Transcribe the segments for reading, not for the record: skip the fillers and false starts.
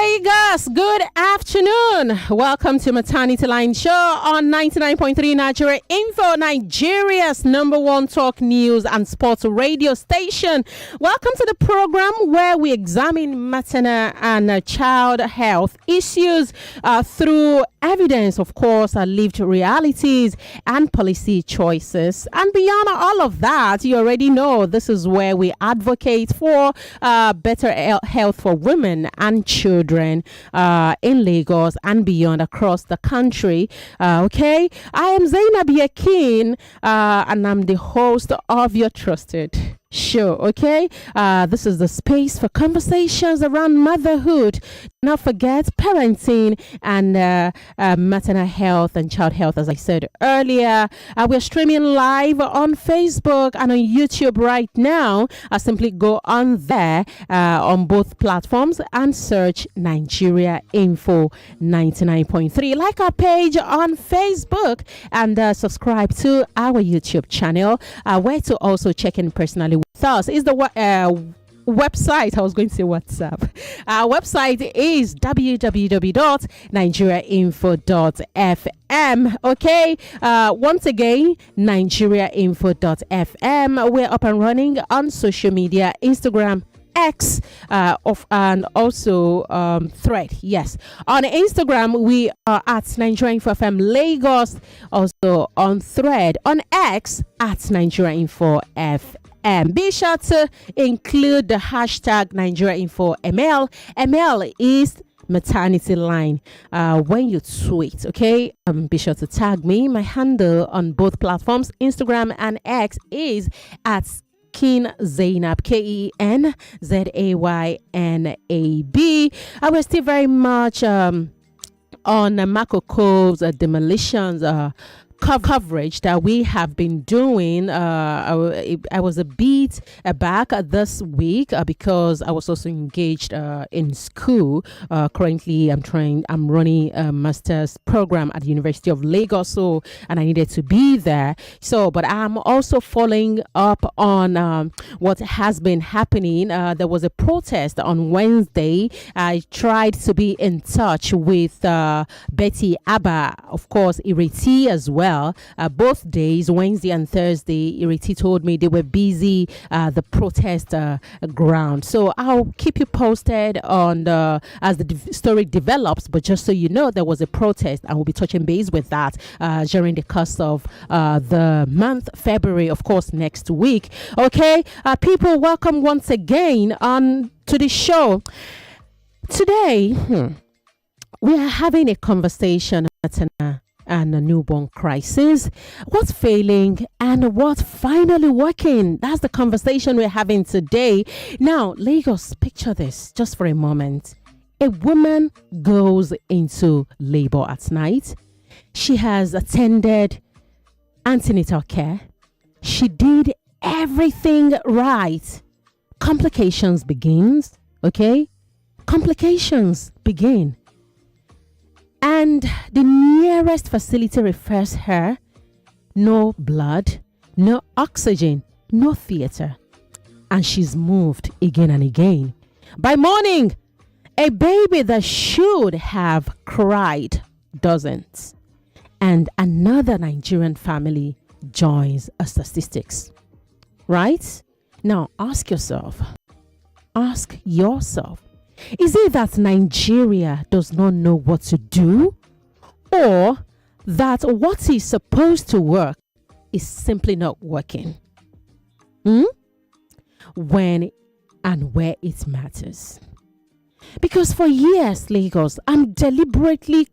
Lagos, good afternoon. Welcome to Maternity Line Show on 99.3 Nigeria Info, Nigeria's #1 talk news and sports radio station. Welcome to the program where we examine maternal and child health issues through evidence, of course, lived realities and policy choices. And beyond all of that, you already know this is where we advocate for better health for women and children in Lagos and beyond across the country. Okay, I am Zaynab Yekeen and I'm the host of your trusted show. Okay, this is the space for conversations around motherhood. Not forget parenting and maternal health and child health. As I said earlier, we're streaming live on Facebook and on YouTube right now. Simply go on there on both platforms and search Nigeria Info 99.3. Like our page on Facebook and subscribe to our YouTube channel, where to also check in personally with us is the website. I was going to say WhatsApp. Our website is www.nigeriainfo.fm. Okay. Once again, nigeriainfo.fm. We're up and running on social media, Instagram, X, and also Thread. Yes, on Instagram we are at Nigeria Info FM Lagos. Also on Thread, on X at Nigeria Info FM. Be sure to include the hashtag Nigeria Info ML. ML is Maternity Line when you tweet. Okay, be sure to tag me. My handle on both platforms, Instagram and X, is at Yekeen Zaynab, KenZaynab. We're still very much on Marco Cove's demolitions coverage that we have been doing. I was a bit back this week because I was also engaged in school. Currently, I'm running a master's program at the University of Lagos, and I needed to be there. But I'm also following up on what has been happening. There was a protest on Wednesday. I tried to be in touch with Betty Abba, of course, Ireti as well. Both days, Wednesday and Thursday, Ireti told me they were busy the protest ground. So I'll keep you posted on as the story develops. But just so you know, there was a protest, and we'll be touching base with that during the course of the month February, of course, next week. Okay, people, welcome once again on to the show. Today, we are having a conversation and a newborn crisis. What's failing and what's finally working? That's the conversation we're having today. Now, Lagos, picture this just for a moment. A woman goes into labor at night. She has attended antenatal care. She did everything right. Complications begins, okay? Complications begin. And the nearest facility refers her no blood, no oxygen, no theater. And she's moved again and again. By morning, a baby that should have cried doesn't. And another Nigerian family joins a statistics. Right? Now ask yourself, is it that Nigeria does not know what to do, or that what is supposed to work is simply not working? When and where it matters. Because for years, Lagos, I'm deliberately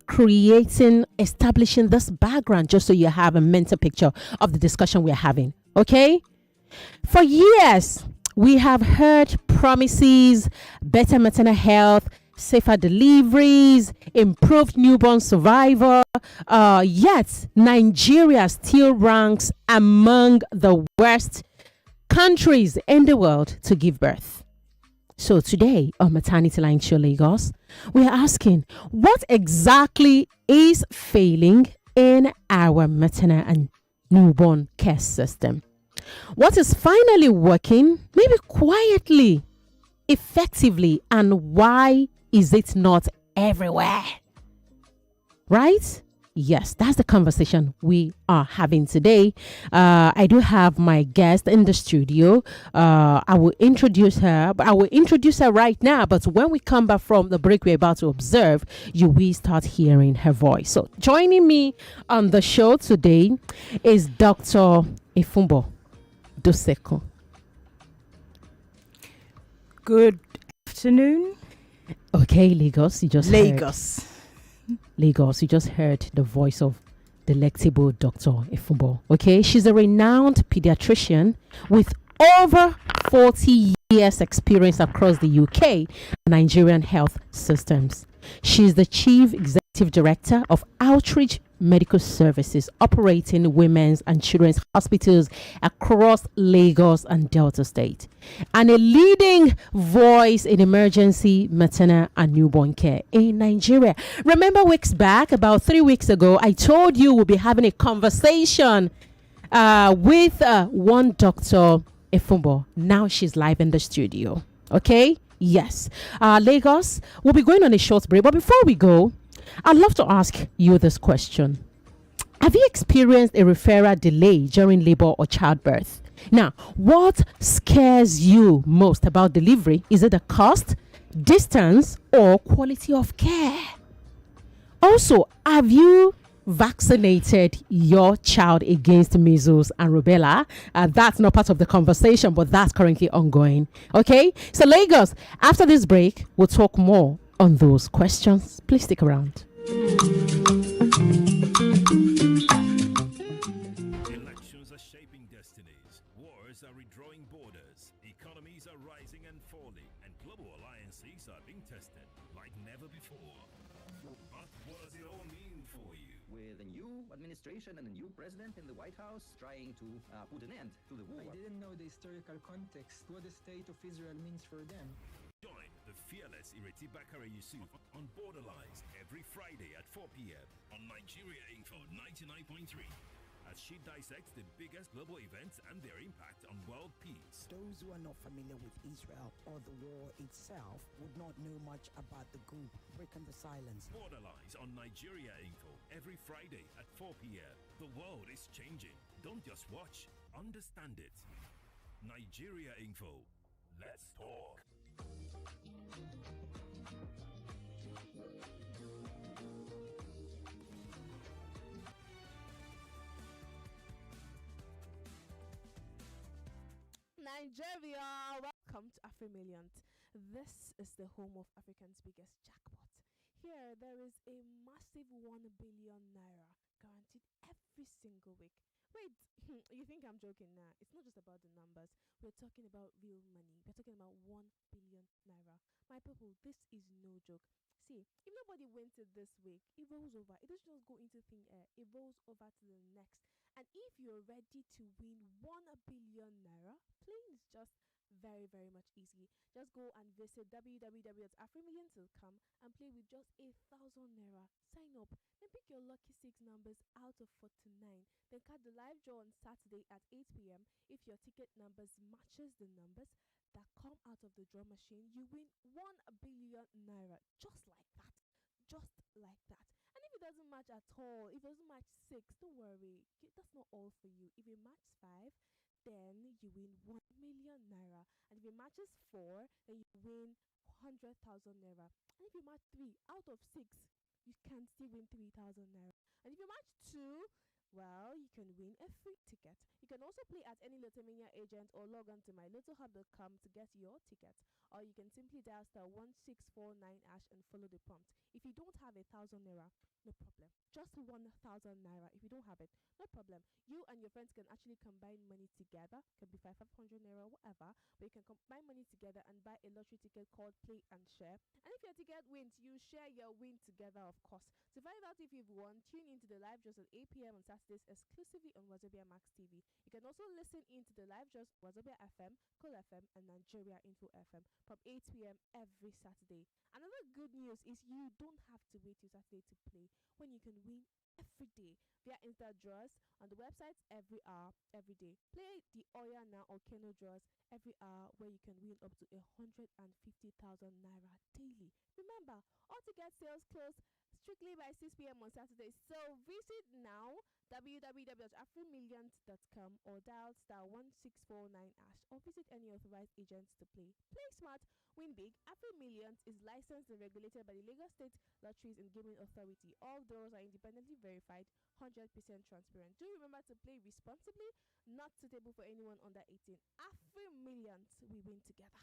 establishing this background just so you have a mental picture of the discussion we're having. Okay? For years, we have heard promises, better maternal health, safer deliveries, improved newborn survival. Yet, Nigeria still ranks among the worst countries in the world to give birth. So today on Maternity Line Show Lagos, we are asking, what exactly is failing in our maternal and newborn care system? What is finally working, maybe quietly, effectively, and why is it not everywhere? Right? Yes, that's the conversation we are having today. I do have my guest in the studio. I will introduce her, but I will introduce her right now. But when we come back from the break we're about to observe, you will start hearing her voice. So, joining me on the show today is Dr. Efunbo Dosekun. Good afternoon, Okay, Lagos, you just heard. Lagos. You just heard the voice of delectable Dr. Efunbo. Okay, she's a renowned pediatrician with over 40 years experience across the UK and Nigerian health systems. She's the chief executive director of Outreach Medical Services operating women's and children's hospitals across Lagos and Delta State, and a leading voice in emergency maternal and newborn care in Nigeria. Remember about 3 weeks ago, I told you we'll be having a conversation with one Dr. Efunbo. Now she's live in the studio. Okay? Yes. Lagos, we'll be going on a short break. But before we go, I'd love to ask you this question. Have you experienced a referral delay during labor or childbirth? Now, what scares you most about delivery? Is it the cost, distance, or quality of care? Also, have you vaccinated your child against measles and rubella? That's not part of the conversation, but that's currently ongoing. Okay, so Lagos, after this break, we'll talk more on those questions. Please stick around. Elections are shaping destinies, wars are redrawing borders, economies are rising and falling, and global alliances are being tested like never before. But what does it all mean for you? With a new administration and a new president in the White House trying to put an end to the war. I didn't know the historical context, what the state of Israel means for them. Join the fearless Ireti Bakare Yusuf on Borderlines every Friday at 4 p.m. on Nigeria Info 99.3 as she dissects the biggest global events and their impact on world peace. Those who are not familiar with Israel or the war itself would not know much about the group breaking the silence. Borderlines on Nigeria Info every Friday at 4 p.m. The world is changing. Don't just watch, understand it. Nigeria Info. Let's talk. Nigeria, welcome to AfriMillions. This is the home of Africa's biggest jackpot. Here, there is a massive 1 billion naira guaranteed every single week. Wait, you think I'm joking now? It's not just about the numbers. We're talking about real money. We're talking about 1 billion naira. My people, this is no joke. See, if nobody wins it this week, it rolls over. It doesn't just go into thin air. It rolls over to the next. And if you're ready to win 1 billion naira, playing is just very, very much easy. Just go and visit www.afrimillions.com and play with just 1,000 naira. Sign up, then pick your lucky 6 numbers out of 49. Then cut the live draw on Saturday at 8 p.m. If your ticket numbers matches the numbers that come out of the draw machine, you win 1 billion naira. Just like that. Just like that. And if it doesn't match at all, if it doesn't match 6, don't worry. That's not all for you. If it matches 5, then you win 1 million naira. And if it matches 4, then you win 100,000 naira. And if you match 3 out of 6, you can still win 3,000 naira. And if you match 2, well, you can win a free ticket. You can also play at any Lotomania agent or log on to mylotohub.com to get your ticket. Or you can simply dial star 1649# and follow the prompt. If you don't have 1,000 naira, no problem. Just 1,000 naira. If you don't have it, no problem. You and your friends can actually combine money together. Could be 500 naira, whatever. But you can combine money together and buy a lottery ticket called Play and Share. And if your ticket wins, you share your win together, of course. To find out if you've won, tune into the live draws at 8 p.m. on Saturday Saturdays exclusively on Wazobia Max TV. You can also listen in to the live shows Wazobia FM, Cool FM, and Nigeria Info FM from 8 p.m. every Saturday. Another good news is you don't have to wait till Saturday to play when you can win every day via Insta draws on the website every hour, every day. Play the Oya Now or Keno draws every hour where you can win up to 150,000 naira daily. Remember, all ticket sales close strictly by 6 p.m. on Saturday. So visit now www.afrimillions.com or dial *1649# or visit any authorized agents to play. Play smart, win big. AfriMillions is licensed and regulated by the Lagos State Lotteries and Gaming Authority. All doors are independently verified, 100% transparent. Do remember to play responsibly, not suitable for anyone under 18. AfriMillions, we win together.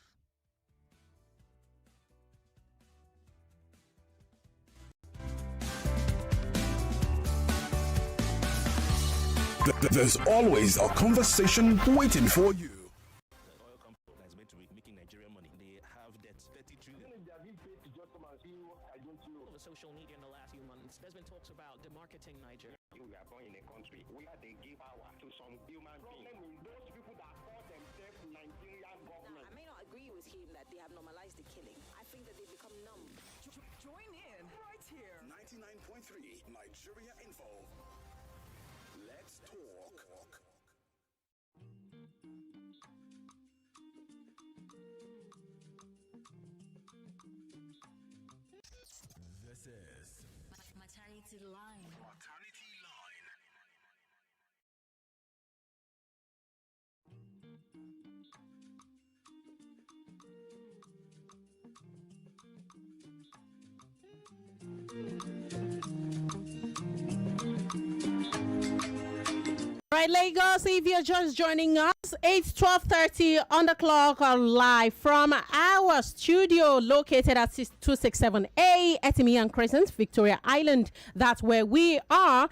There's always a conversation waiting for you. The oil company that's meant to be making Nigerian money, they have debts 30 trillion. Over social media in the last few months, there's been talks about demarketing Nigeria. We are born in a country where they give power to some human beings. Those people that call themselves Nigerian government. I may not agree with him that they have normalized the killing. I think that they've become numb. Join in right here. 99.3 Nigeria Info. Let's talk. This is Maternity Line. Maternity Line. Right, Lagos, if you're just joining us, it's 12:30 on the clock, live from our studio located at 267A Etimian Crescent, Victoria Island. That's where we are.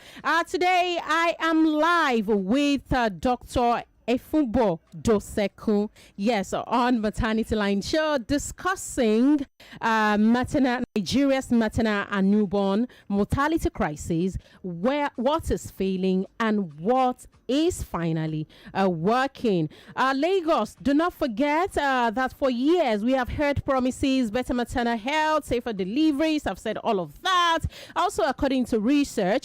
Today, I am live with Dr. Efunbo Dosekun, yes, on Maternity Line show, discussing Nigeria's maternal and newborn mortality crisis, what is failing and what is finally working. Lagos, do not forget that for years we have heard promises, better maternal health, safer deliveries. I've said all of that. Also, according to research,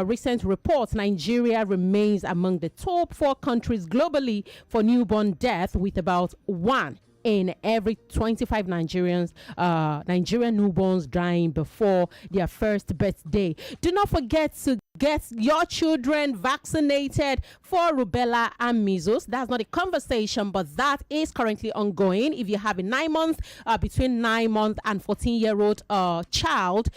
recent reports, Nigeria remains among the top 4 countries globally for newborn death, with about 1 in every 25 Nigerian newborns dying before their first birthday. Do not forget to get your children vaccinated for rubella and measles. That's not a conversation, but that is currently ongoing. If you have a 9-month, between 9-month and 14-year-old child,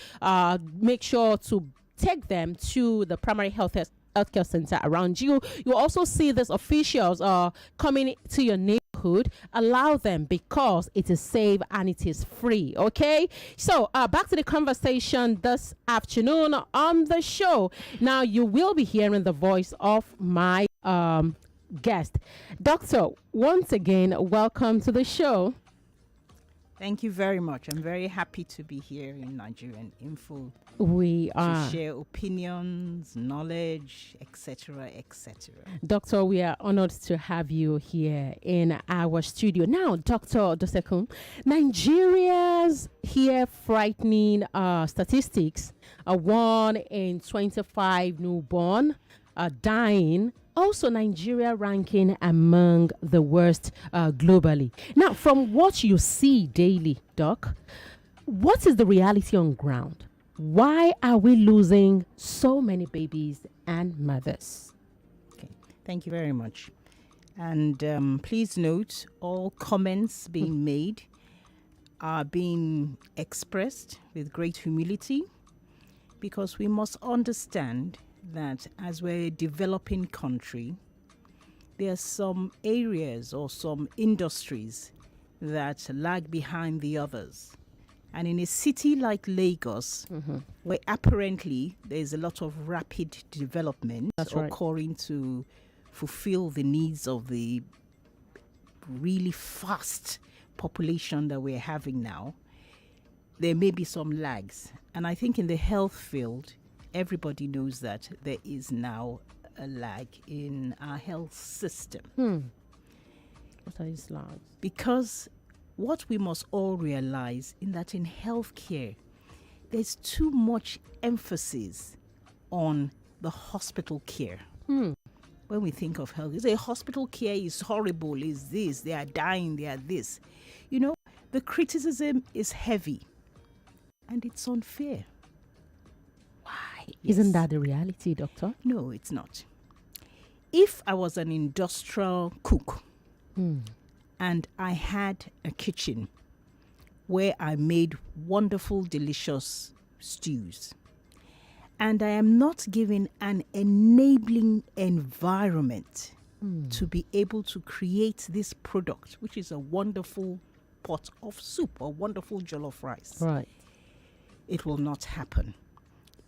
make sure to take them to the primary healthcare center around you. You also see these officials coming to your neighborhood. Allow them, because it is safe and it is free. Okay, so back to the conversation this afternoon on the show. Now you will be hearing the voice of my guest, Doctor. Once again, welcome to the show. Thank you very much. I'm very happy to be here in Nigerian Info. We are to share opinions, knowledge, etc., etc. Doctor, we are honored to have you here in our studio. Now, Dr. Dosekun, Nigeria's here frightening statistics: 1 in 25 newborn dying. Also, Nigeria ranking among the worst globally. Now, from what you see daily, Doc, what is the reality on ground? Why are we losing so many babies and mothers? Okay, thank you very much. And please note, all comments being made are being expressed with great humility, because we must understand that as we're a developing country, there are some areas or some industries that lag behind the others. And in a city like Lagos, where apparently there's a lot of rapid development occurring to fulfill the needs of the really fast population that we're having now, there may be some lags. And I think in the health field, everybody knows that there is now a lag in our health system. What are these lags? Because what we must all realize in that in healthcare, there's too much emphasis on the hospital care. When we think of health, say hospital care is horrible, is this, they are dying, they are this. You know, the criticism is heavy and it's unfair. Why? Isn't that the reality, doctor? No, it's not. If I was an industrial cook and I had a kitchen where I made wonderful, delicious stews, and I am not given an enabling environment to be able to create this product, which is a wonderful pot of soup or wonderful jollof rice, Right. it will not happen.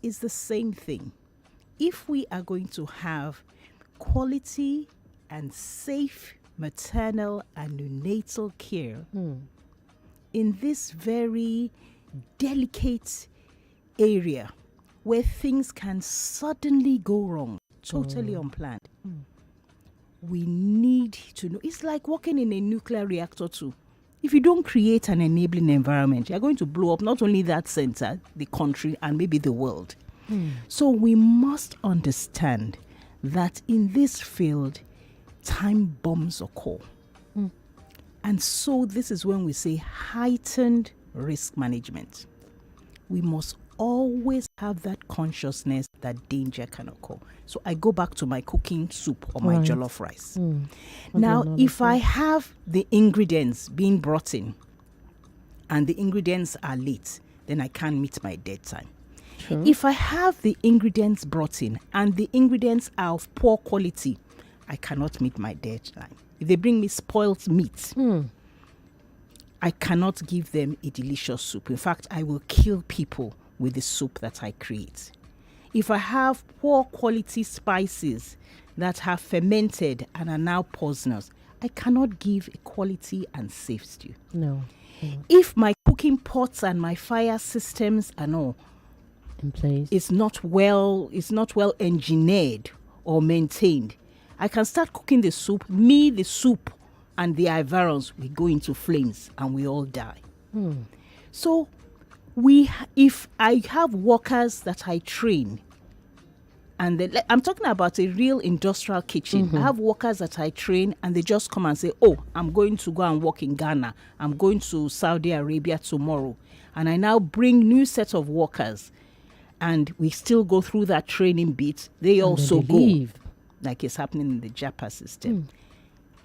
It's the same thing. If we are going to have quality and safe maternal and neonatal care in this very delicate area where things can suddenly go wrong, totally unplanned, we need to know. It's like working in a nuclear reactor too. If you don't create an enabling environment, you're going to blow up not only that center, the country, and maybe the world. So we must understand that in this field, time bombs occur. And so this is when we say heightened risk management. We must always have that consciousness that danger can occur. So I go back to my cooking soup or my jollof rice. Now, if I have the ingredients being brought in and the ingredients are late, then I can't meet my deadline. If I have the ingredients brought in and the ingredients are of poor quality, I cannot meet my deadline. If they bring me spoiled meat, I cannot give them a delicious soup. In fact, I will kill people with the soup that I create. If I have poor quality spices that have fermented and are now poisonous, I cannot give a quality and safe stew. No. If my cooking pots and my fire systems are not in place, it's not well engineered or maintained, I can start cooking the soup. The soup and the environs will go into flames and we all die. So if I have workers that I train, and I'm talking about a real industrial kitchen. I have workers that I train and they just come and say, oh, I'm going to go and work in Ghana. I'm going to Saudi Arabia tomorrow. And I now bring new set of workers and we still go through that training bit. They also go, leave. like it's happening in the JAPA system.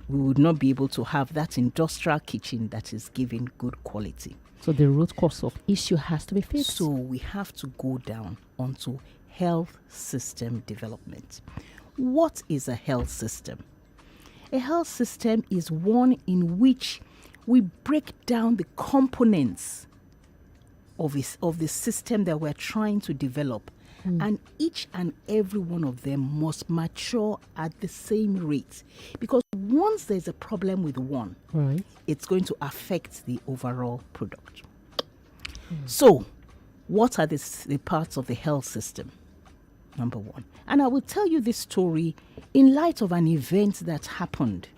We would not be able to have that industrial kitchen that is giving good quality. So the root cause of issue has to be fixed. So we have to go down onto health system development. What is a health system? A health system is one in which we break down the components of the system that we're trying to develop. And each and every one of them must mature at the same rate. Because once there's a problem with one, it's going to affect the overall product. So, what are the parts of the health system? Number one. And I will tell you this story in light of an event that happened.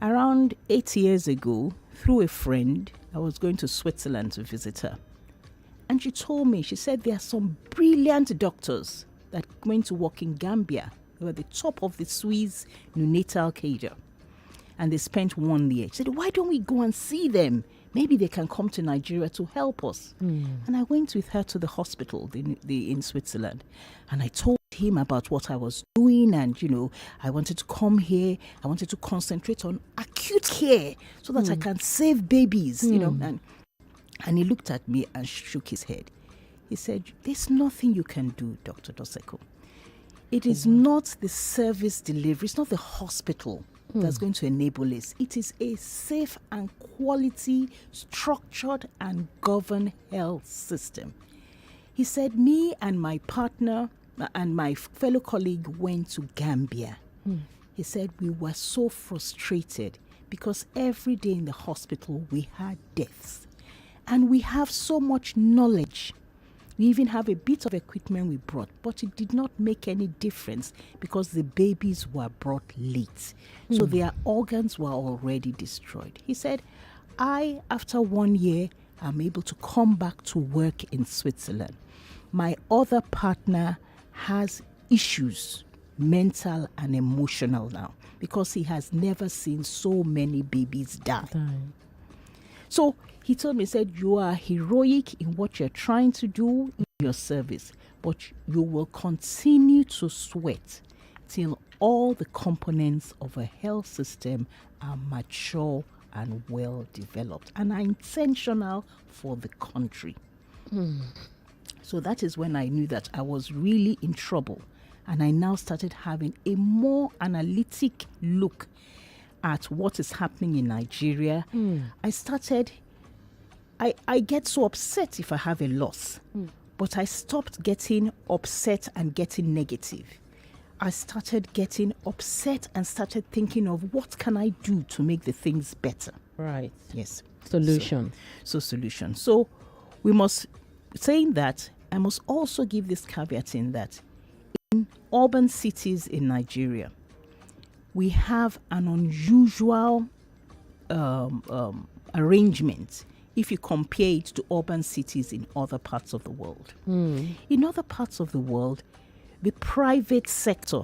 Around 8 years ago, through a friend, I was going to Switzerland to visit her. And she told me, she said there are some brilliant doctors that went to work in Gambia. They were the top of the Swiss neonatal cadre. And they spent 1 year. She said, why don't we go and see them? Maybe they can come to Nigeria to help us. And I went with her to the hospital in Switzerland. And I told him about what I was doing. And, I wanted to come here. I wanted to concentrate on acute care so that I can save babies, And he looked at me and shook his head. He said, there's nothing you can do, Dr. Dosekun. It is not the service delivery. It's not the hospital that's going to enable this. It is a safe and quality, structured and governed health system. He said, me and my partner and my fellow colleague went to Gambia. He said, we were so frustrated because every day in the hospital we had deaths. And we have so much knowledge. We even have a bit of equipment we brought, but it did not make any difference because the babies were brought late. So their organs were already destroyed. He said, after 1 year, I'm able to come back to work in Switzerland. My other partner has issues, mental and emotional now, because he has never seen so many babies die. So he told me, he said, you are heroic in what you're trying to do in your service, but you will continue to sweat till all the components of a health system are mature and well developed and are intentional for the country. So that is when I knew that I was really in trouble. And I now started having a more analytic look at what is happening in Nigeria. I get so upset if I have a loss, but I stopped getting upset and getting negative. I started getting upset and started thinking of what can I do to make the things better. Right. Yes. Solution. So solution. So we must, saying that, I must also give this caveat in that in urban cities in Nigeria, we have an unusual arrangement if you compare it to urban cities in other parts of the world. In other parts of the world, the private sector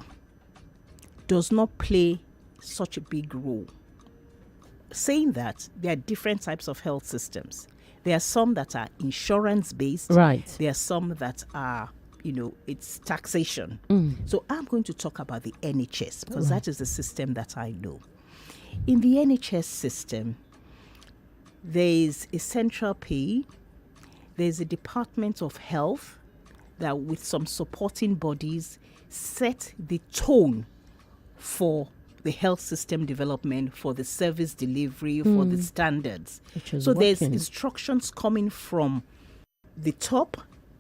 does not play such a big role. Saying that, there are different types of health systems. There are some that are insurance-based. Right. There are some that are, it's taxation. So I'm going to talk about the NHS because that is the system that I know. In the NHS system, there is a central pay. There's a Department of Health that with some supporting bodies set the tone for the health system development, for the service delivery, for the standards. So there's instructions coming from the top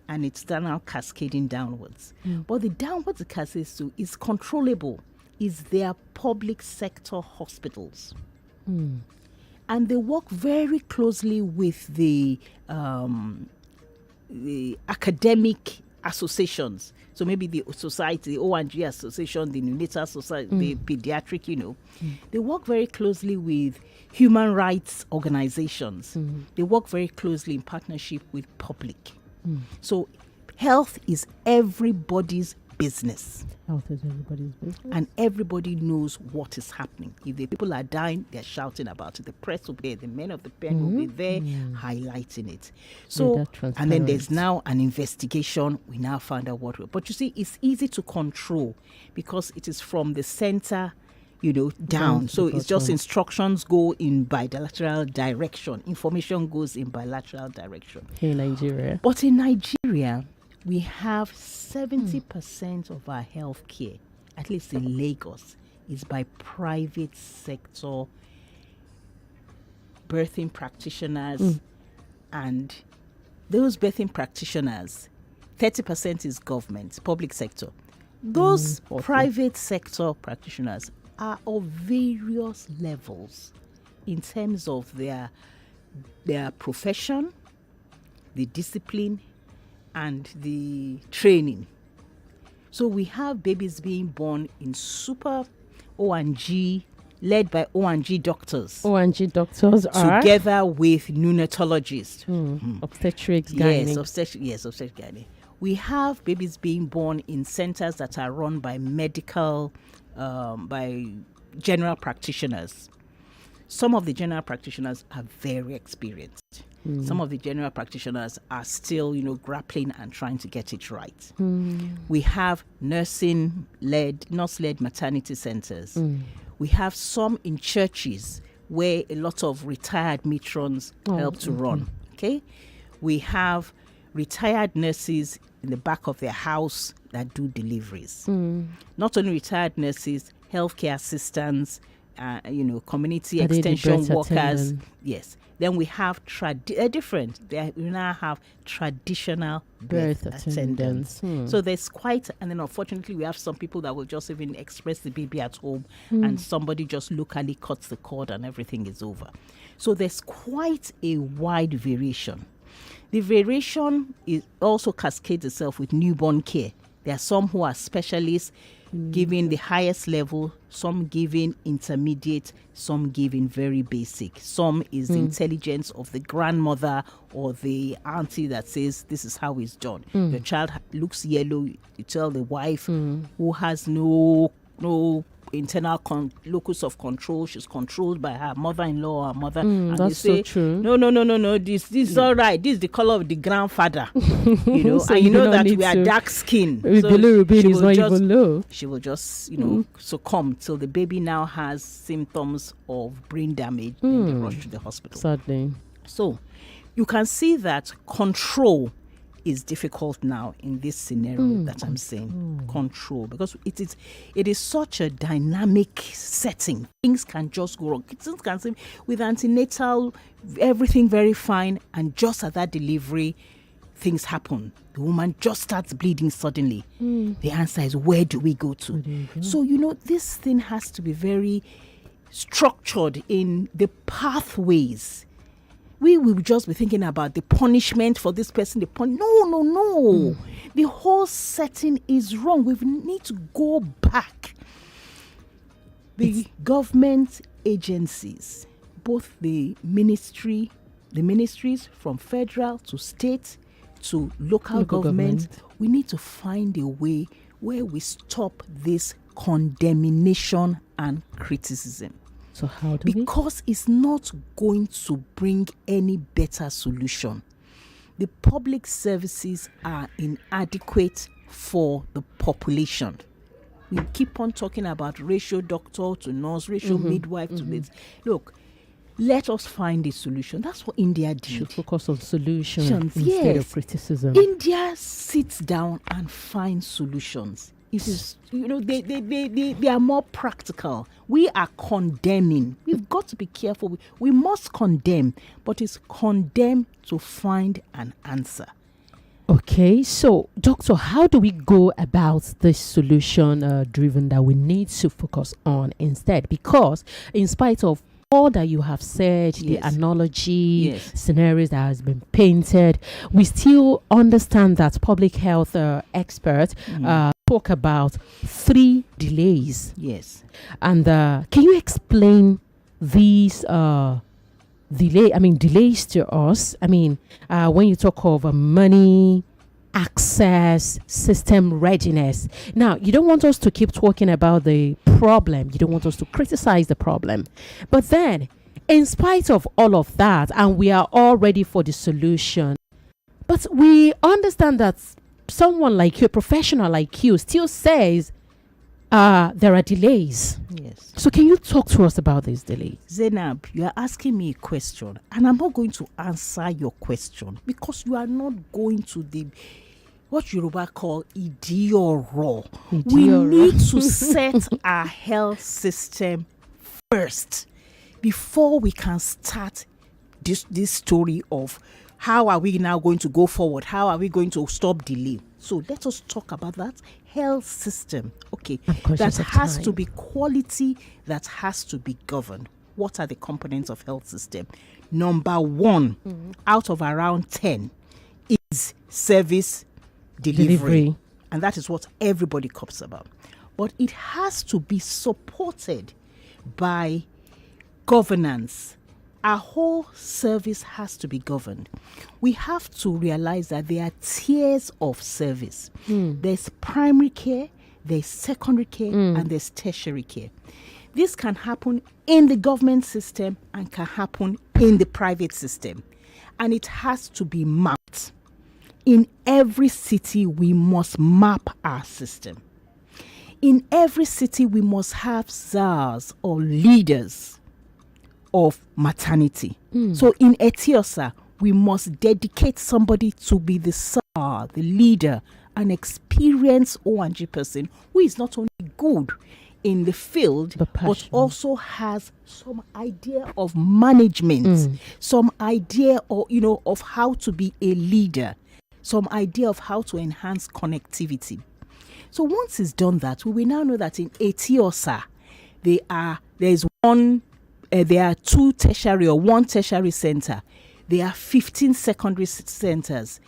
and it's now cascading downwards. But the downwards cascade is controllable, is their public sector hospitals. And they work very closely with the academic associations. So maybe the society, the O&G Association, the Neonatal Society, the Paediatric, they work very closely with human rights organizations. They work very closely in partnership with public. So health is everybody's business. Health is everybody's business. And everybody knows what is happening. If the people are dying, they're shouting about it. The press will be there. The men of the pen will be there highlighting it. So, and then there's now an investigation. We now found out what. But you see, it's easy to control because it is from the center, down. So it's just instructions go in bilateral direction. Information goes in bilateral direction. In Nigeria. But in Nigeria, we have 70% of our health care, at least in Lagos, is by private sector birthing practitioners. And those birthing practitioners, 30% is government, public sector. Those private sector practitioners are of various levels in terms of their profession, the discipline, and the training. So we have babies being born in super O&G, led by O&G doctors. O&G doctors are? Together with neonatologists. Obstetrics, gynae. Yes, obstetrics, gynae. We have babies being born in centers that are run by by general practitioners. Some of the general practitioners are very experienced. Some of the general practitioners are still, grappling and trying to get it right. We have nurse-led maternity centers. We have some in churches where a lot of retired matrons help to run. Okay, we have retired nurses in the back of their house that do deliveries. Not only retired nurses, healthcare assistants, community extension workers. Attendant. Yes. Then we have different. We now have traditional birth attendants. So there's quite, and then unfortunately we have some people that will just even express the baby at home and somebody just locally cuts the cord and everything is over. So there's quite a wide variation. The variation is also cascades itself with newborn care. There are some who are specialists giving the highest level, some giving intermediate, some giving very basic. Some is the intelligence of the grandmother or the auntie that says this is how it's done. Your child looks yellow, you tell the wife who has no internal locus of control. She's controlled by her mother-in-law or mother, and that's they say, so true. No. This is all right. This is the color of the grandfather, you know. So and you do know not that need we are to- dark skinned. Bilirubin is not even low. She will just, succumb till the baby now has symptoms of brain damage. Then they rush to the hospital. Sadly. So you can see that control is difficult now in this scenario that I'm saying. Control, because it is such a dynamic setting. Things can just go wrong. Things can seem with antenatal, everything very fine, and just at that delivery, things happen. The woman just starts bleeding suddenly. The answer is, where do we go to? So, this thing has to be very structured in the pathways. We will just be thinking about the punishment for this person. No. The whole setting is wrong. We need to go back. The government agencies, both the ministries from federal to state to local government, we need to find a way where we stop this condemnation and criticism. So how do we? Because it's not going to bring any better solution. The public services are inadequate for the population. We keep on talking about ratio doctor to nurse, ratio midwife to this. Look, let us find a solution. That's what India did. Should focus on solutions instead of criticism. India sits down and finds solutions. It is, they are more practical. We are condemning. We've got to be careful. We must condemn, but it's condemn to find an answer. Okay, so doctor, how do we go about this solution driven that we need to focus on instead? Because in spite of all that you have said, the analogy, scenarios that has been painted, we still understand that public health experts talk about 3 delays. Yes. And can you explain these delays to us? When you talk of money, access, system readiness. Now, you don't want us to keep talking about the problem. You don't want us to criticize the problem. But then, in spite of all of that, and we are all ready for the solution, but we understand that someone like you, a professional like you, still says there are delays. Yes. So can you talk to us about these delays? Zaynab, you are asking me a question, and I'm not going to answer your question because you are not going to the what Yoruba call Idioro. We need to set our health system first before we can start this story of how are we now going to go forward? How are we going to stop delay? So let us talk about that health system. Okay, that has to be quality, that has to be governed. What are the components of health system? Number 1 out of around 10 is service delivery. And that is what everybody talks about. But it has to be supported by governance. Our whole service has to be governed. We have to realize that there are tiers of service. There's primary care, there's secondary care, and there's tertiary care. This can happen in the government system and can happen in the private system. And it has to be mapped. In every city, we must map our system. In every city, we must have czars or leaders of maternity. So in Etiosa, we must dedicate somebody to be the czar, the leader, an experienced O&G person who is not only good in the field, but also has some idea of management, some idea of how to be a leader, some idea of how to enhance connectivity. So once it's done that, we will now know that in Etiosa, there are 2 tertiary or 1 tertiary center. There are 15 secondary centers.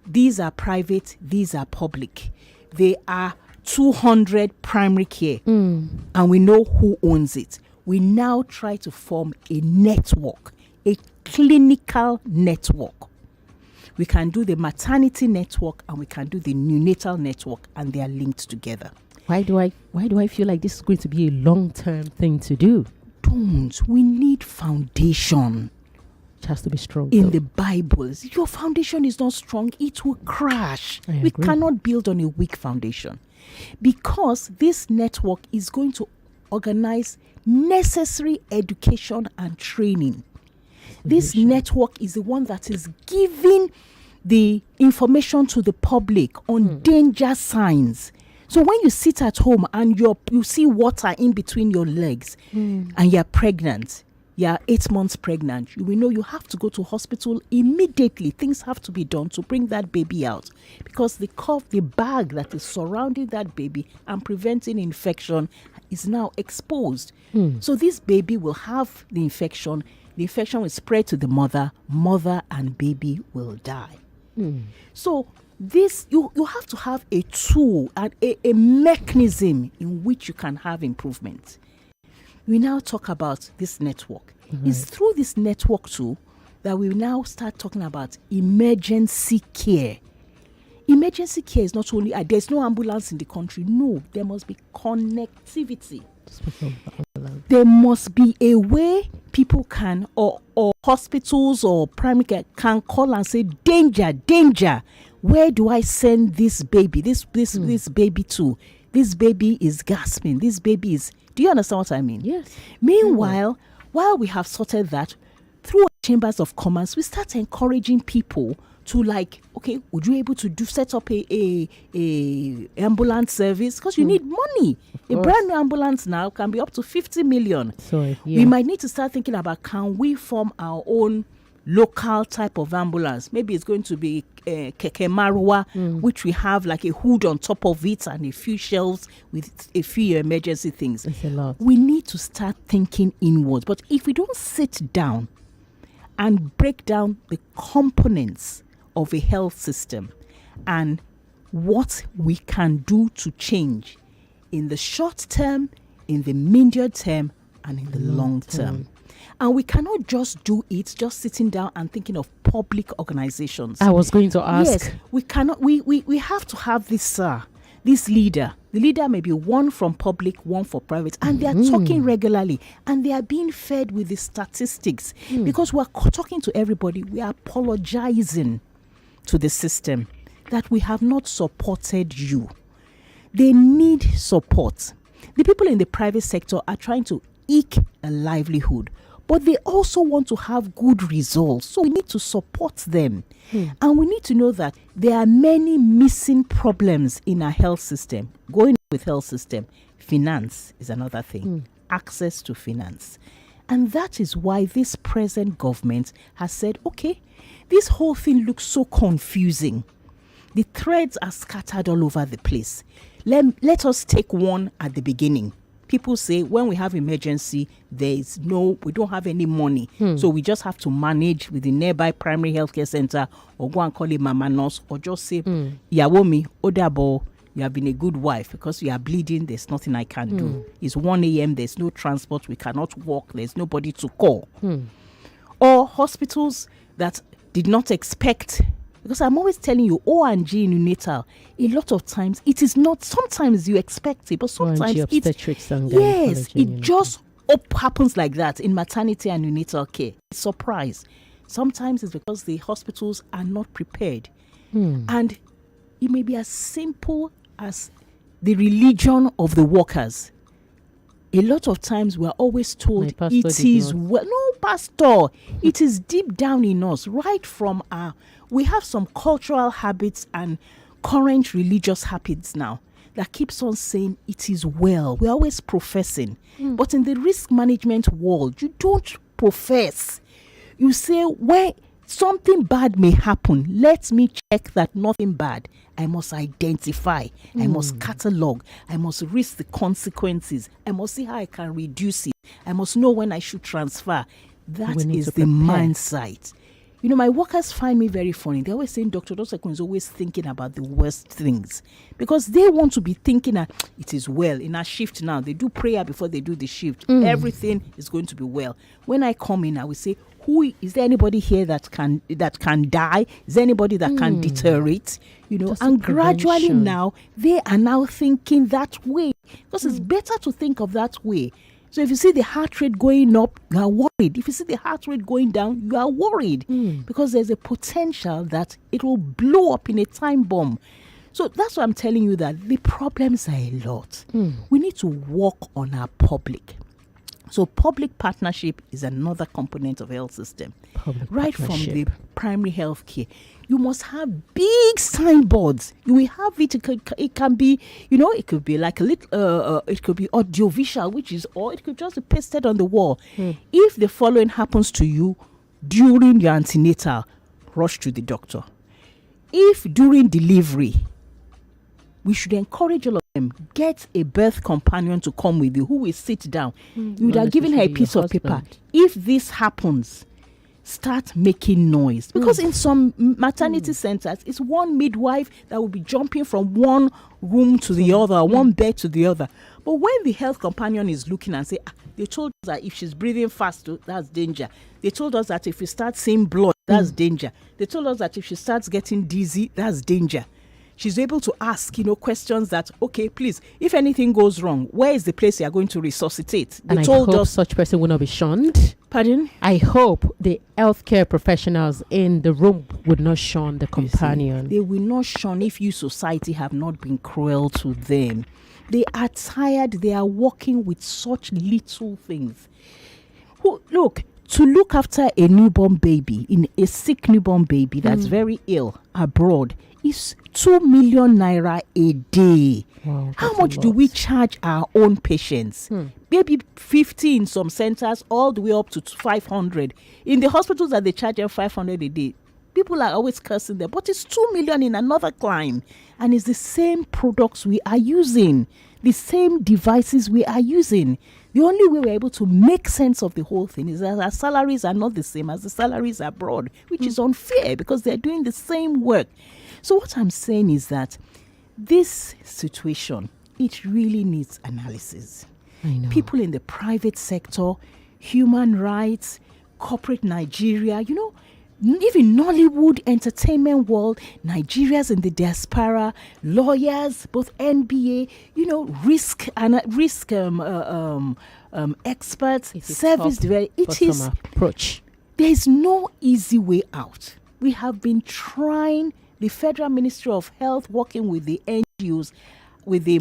These are private, these are public. There are 200 primary care, and we know who owns it. We now try to form a network, a clinical network. We can do the maternity network and we can do the neonatal network, and they are linked together. Why do I feel like this is going to be a long-term thing to do? We need foundation. It has to be strong. In the Bible, if your foundation is not strong, it will crash. We cannot build on a weak foundation, because this network is going to organize necessary education and training. This network is the one that is giving the information to the public on danger signs. So when you sit at home and you see water in between your legs and you're pregnant, you're 8 months pregnant, you will know you have to go to hospital immediately. Things have to be done to bring that baby out, because the bag that is surrounding that baby and preventing infection is now exposed. So this baby will have the infection. The infection will spread to the mother and baby will die. So this, you have to have a tool and a mechanism in which you can have improvement. We now talk about this network. It's through this network too that we now start talking about emergency care. Emergency care is not only, there's no ambulance in the country. No, there must be connectivity. There must be a way people can, or hospitals or primary care can call and say, danger. Where do I send this baby? This baby to? This baby is gasping. This baby is. Do you understand what I mean? Yes. Meanwhile, while we have sorted that, through our chambers of commerce, we start encouraging people to, like, okay, would you able to set up a ambulance service? Because you need money. A brand new ambulance now can be up to 50 million. We might need to start thinking about, can we form our own local type of ambulance? Maybe it's going to be Keke Marwa, which we have like a hood on top of it and a few shelves with a few emergency things. It's a lot. We need to start thinking inwards. But if we don't sit down and break down the components of a health system and what we can do to change in the short term, in the medium term, and in the long term. And we cannot just do it just sitting down and thinking of public organizations. I was going to ask. Yes, we cannot. We have to have this leader. The leader may be one from public, one for private, and they are talking regularly, and they are being fed with the statistics. Because we are talking to everybody, we are apologizing to the system that we have not supported you. They need support. The people in the private sector are trying to eke a livelihood, but they also want to have good results. So we need to support them. And we need to know that there are many missing problems in our health system. Going with health system, finance is another thing. Access to finance. And that is why this present government has said, okay, this whole thing looks so confusing. The threads are scattered all over the place. Let us take one at the beginning. People say when we have emergency, we don't have any money. So we just have to manage with the nearby primary healthcare center, or go and call a mama nurse, or just say, Yawomi, Odabo, you have been a good wife, because you are bleeding, there's nothing I can do. It's 1 a.m., there's no transport, we cannot walk, there's nobody to call. Or hospitals that did not expect, because I'm always telling you, O&G neonatal, a lot of times it is not, sometimes you expect it, but sometimes it just happens like that in maternity and neonatal care. Surprise. Sometimes it's because the hospitals are not prepared. And it may be as simple as the religion of the workers. A lot of times we're always told it is well. No, pastor, it is deep down in us, right from we have some cultural habits and current religious habits now that keeps on saying it is well. We're always professing. But in the risk management world, you don't profess. You say, when something bad may happen, let me check that nothing bad. I must identify. I must catalog. I must risk the consequences. I must see how I can reduce it. I must know when I should transfer. That is the mindset. My workers find me very funny. They're always saying Dr. Dosekun is always thinking about the worst things because they want to be thinking that it is well. In our shift now, they do prayer before they do the shift. Everything is going to be well. When I come in, I will say, is there anybody here that can die? Is there anybody that can deteriorate? And gradually now, they are now thinking that way because it's better to think of that way. So if you see the heart rate going up, you are worried. If you see the heart rate going down, you are worried because there's a potential that it will blow up in a time bomb. So that's why I'm telling you that the problems are a lot. We need to work on our public. So public partnership is another component of health system. Right from the primary health care. You must have big signboards. You will have it. It can be, it could be like a little, it could be audiovisual, or it could just be pasted on the wall. If the following happens to you during your antenatal, rush to the doctor. If during delivery, we should encourage all of them, get a birth companion to come with you who will sit down. You would have given her a piece of paper. If this happens, start making noise. Because in some maternity centers, it's one midwife that will be jumping from one room to the other, one bed to the other. But when the health companion is looking and say, they told us that if she's breathing fast, that's danger. They told us that if we start seeing blood, that's danger. They told us that if she starts getting dizzy, that's danger. She's able to ask, questions that, okay, please, if anything goes wrong, where is the place you are going to resuscitate? They told us such person will not be shunned. Pardon? I hope the healthcare professionals in the room would not shun the companion. They will not shun if you, society, have not been cruel to them. They are tired. They are working with such little things. Look, to look after a newborn baby, a sick newborn baby that's very ill abroad, is 2 million naira a day. Wow, how much do we charge our own patients? Maybe 50 in some centers, all the way up to 500. In the hospitals that they charge them 500 a day, people are always cursing them. But it's 2 million in another clime. And it's the same products we are using, the same devices we are using. The only way we're able to make sense of the whole thing is that our salaries are not the same as the salaries abroad, which is unfair because they're doing the same work. So what I'm saying is that this situation, it really needs analysis. I know. People in the private sector, human rights, corporate Nigeria, even Nollywood, entertainment world, Nigerians in the diaspora, lawyers, both NBA, risk experts, service development. It is approach. There is no easy way out. We have been trying. The Federal Ministry of Health, working with the NGOs, with the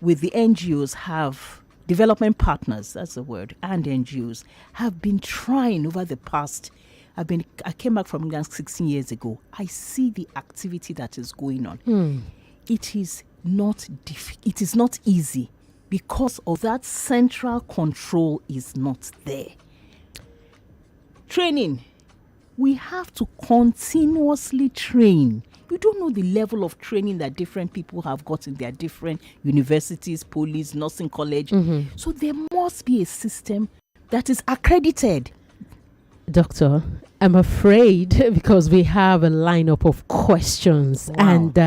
NGOs, have development partners. That's the word, and NGOs have been trying over the past. I came back from England 16 years ago. I see the activity that is going on. It is not easy because of that central control is not there. Training. We have to continuously train. You don't know the level of training that different people have got in their different universities, police, nursing college. So there must be a system that is accredited. Doctor, I'm afraid because we have a lineup of questions and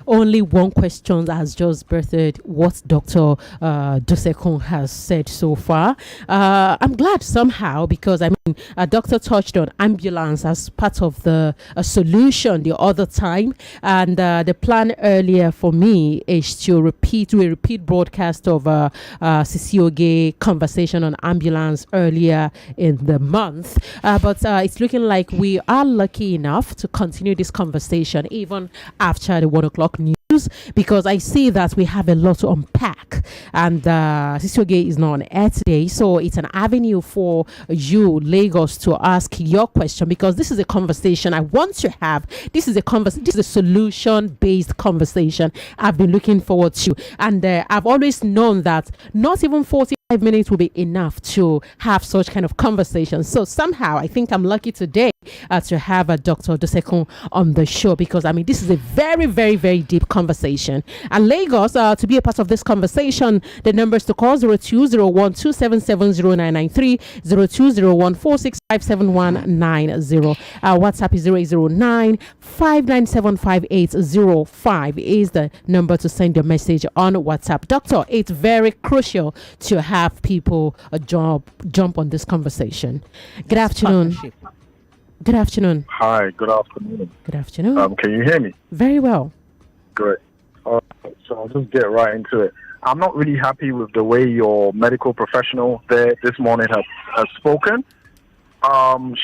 only one question has just birthed what Dr. Dosekun has said so far. I'm glad somehow because a doctor touched on ambulance as part of the solution the other time, and the plan earlier for me is to do a repeat broadcast of Sisioge conversation on ambulance earlier in the month. But it's looking like we are lucky enough to continue this conversation even after the 1 o'clock news, because I see that we have a lot to unpack, and Sisioge is not on air today, so it's an avenue for you, Lagos, to ask your question, because this is a conversation I want to have. This is a solution-based conversation I've been looking forward to, and I've always known that not even 40 5 minutes will be enough to have such kind of conversations. So somehow I think I'm lucky today to have a Dr. Dosekun on the show, because I mean this is a very, very, very deep conversation. And Lagos, to be a part of this conversation, the numbers to call 020127709993, 020146579190. WhatsApp is 0809 5975805 is the number to send your message on WhatsApp. Doctor, it's very crucial to have people jump on this conversation. Good afternoon. Good afternoon. Hi, good afternoon. Good afternoon. Can you hear me? Very well. Great. So I'll just get right into it. I'm not really happy with the way your medical professional there this morning has spoken.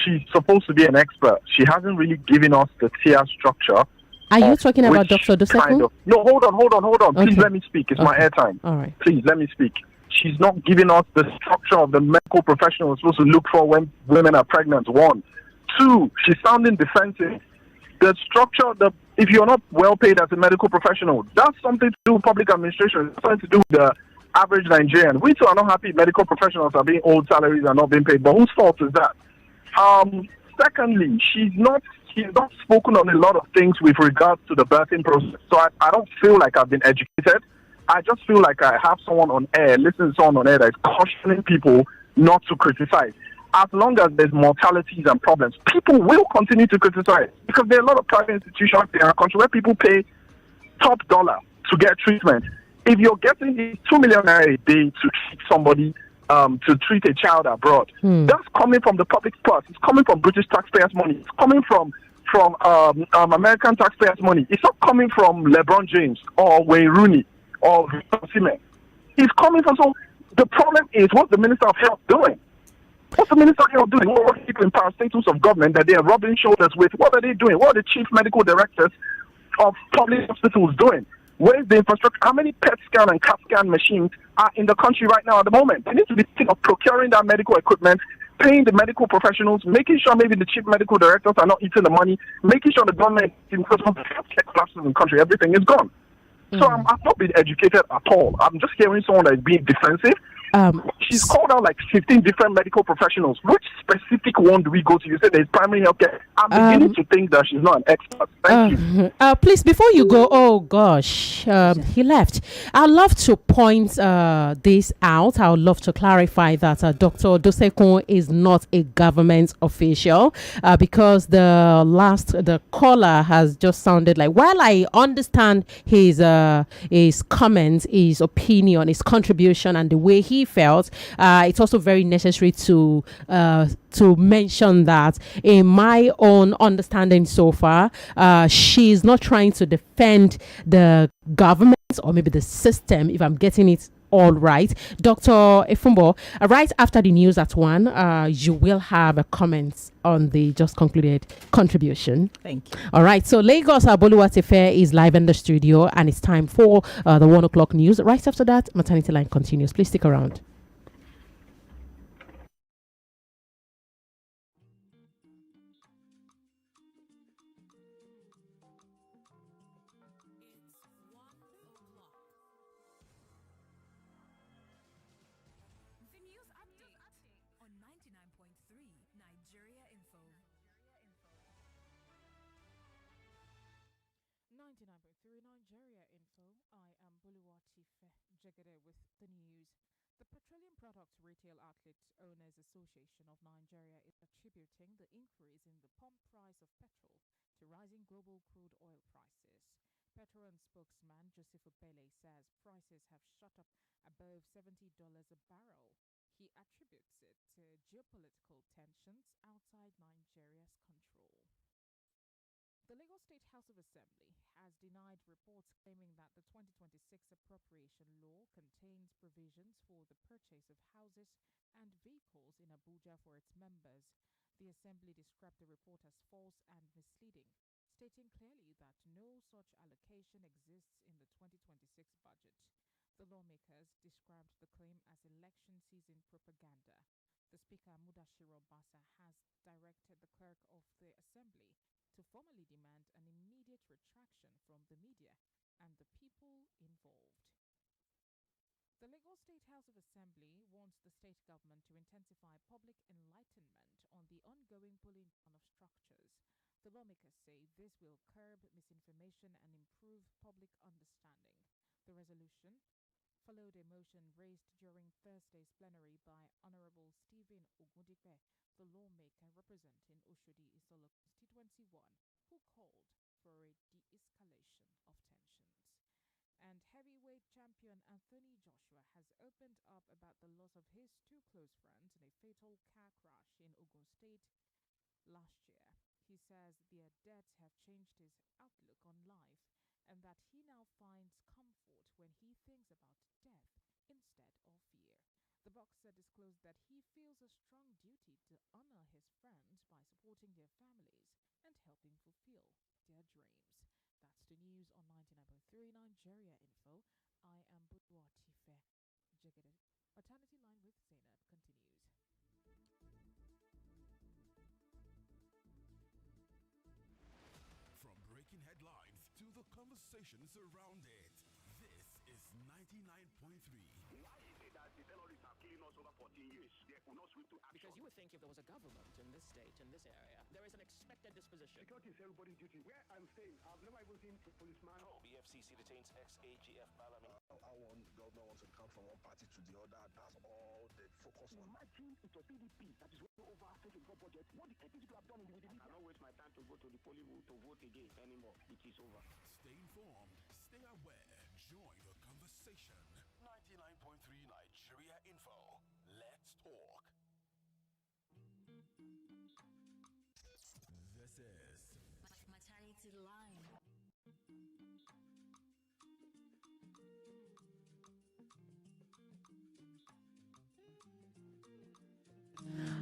She's supposed to be an expert. She hasn't really given us the tier structure. Are you talking about Dr. Dosekun? No, hold on. Okay. Please let me speak. It's my airtime. All right. Please let me speak. She's not giving us the structure of the medical professional we're supposed to look for when women are pregnant. 1. 2, she's sounding defensive. The structure, if you're not well paid as a medical professional, that's something to do with public administration. It's something to do with the average Nigerian. We too are not happy medical professionals are being owed salaries and not being paid. But whose fault is that? Secondly, she's not spoken on a lot of things with regards to the birthing process. So I don't feel like I've been educated. I just feel like I have someone on air, listening to someone on air that is cautioning people not to criticize. As long as there's mortalities and problems, people will continue to criticize, because there are a lot of private institutions in our country where people pay top dollar to get treatment. If you're getting the 2 million naira a day to treat somebody, to treat a child abroad, that's coming from the public purse. It's coming from British taxpayers' money. It's coming from American taxpayers' money. It's not coming from LeBron James or Wayne Rooney or Osimhen. It's coming from. So the problem is, what's the Minister of Health doing? What's the Minister of Health doing? What are people in parastatals of government that they are rubbing shoulders with? What are they doing? What are the chief medical directors of public hospitals doing? Where's the infrastructure? How many PET scan and CAT scan machines are in the country right now at the moment? They need to be thinking of procuring that medical equipment, paying the medical professionals, making sure maybe the chief medical directors are not eating the money, making sure the government, because of the healthcare collapses in the country, everything is gone. So I've not been educated at all. I'm just hearing someone that is being defensive. She's called out like 15 different medical professionals. Which specific one do we go to? You said there's primary healthcare. I'm beginning to think that she's not an expert. Thank you. Please, before you go, oh gosh, he left. I'd love to point this out. I would love to clarify that Dr. Dosekun is not a government official, because the caller has just sounded like, while I understand his comments, his opinion, his contribution, and the way he felt, it's also very necessary to mention that in my own understanding so far, she's not trying to defend the government or maybe the system, if I'm getting it all right. Dr. Efunbo, right after the news at 1, you will have a comment on the just concluded contribution. Thank you. All right, so Lagos Boluwate Fair is live in the studio, and it's time for the 1 o'clock news. Right after that, Maternity Line continues. Please stick around. The news. The Petroleum Products Retail Outlets Owners Association of Nigeria is attributing the increase in the pump price of petrol to rising global crude oil prices. Petron spokesman Joseph Obele says prices have shot up above $70 a barrel. He attributes it to geopolitical tensions outside Nigeria's control. The Lagos State House of Assembly has denied reports claiming that the 2026 appropriation law contains provisions for the purchase of houses and vehicles in Abuja for its members. The Assembly described the report as false and misleading, stating clearly that no such allocation exists in the 2026 budget. The lawmakers described the claim as election season propaganda. The Speaker, Mudashiru Basa, has directed the clerk of the Assembly to formally demand an immediate retraction from the media and the people involved. The Lagos State House of Assembly wants the state government to intensify public enlightenment on the ongoing pulling down of structures. The lawmakers say this will curb misinformation and improve public understanding. The resolution followed a motion raised during Thursday's plenary by Honorable Stephen Ogundipe, the lawmaker representing Oshodi Isolo Constituency 1, who called for a de-escalation of tensions. And heavyweight champion Anthony Joshua has opened up about the loss of his two close friends in a fatal car crash in Ogun State last year. He says their deaths have changed his outlook on life and that he now finds comfort when he thinks about death instead of fear. The boxer disclosed that he feels a strong duty to honor his friends by supporting their families and helping fulfill their dreams. That's the news on 99.3 Nigeria Info. I am Budwatife Jegede. Maternity Line with Zaynab continues. From breaking headlines to the conversations around it, this is 99.3. Why is it that the terrorists are killing us over 14 years? They could not sweep to action. Because you would think if there was a government in this state, in this area, there is an expected disposition. Security is everybody's duty. Where I'm staying, I've never even seen a policeman. BFCC detains ex-AGF Parliament. Governor wants to come from one party to the other. That's all they focus on. Imagine it was PDP that is way over 24 budget. What the APC have done with the I cannot waste my time to go to the polling booth to vote again anymore. It is over. Stay informed, stay aware, join the conversation. 99.3 Nigeria Info. Let's talk. This is Maternity Line.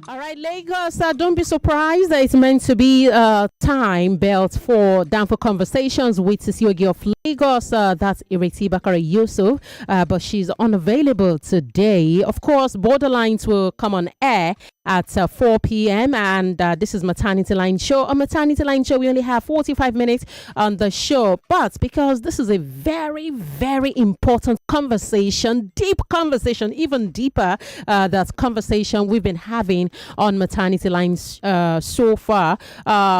All right, Lagos, don't be surprised that it's meant to be time belt for down for conversations with Sisiogi of Lagos. That's Ireti Bakari Yusuf, but she's unavailable today. Of course, Borderlines will come on air at 4 p.m. and this is Maternity Line Show. On Maternity Line Show, we only have 45 minutes on the show, but because this is a very, very important conversation, deep conversation, even deeper, that conversation we've been having on Maternity Line so far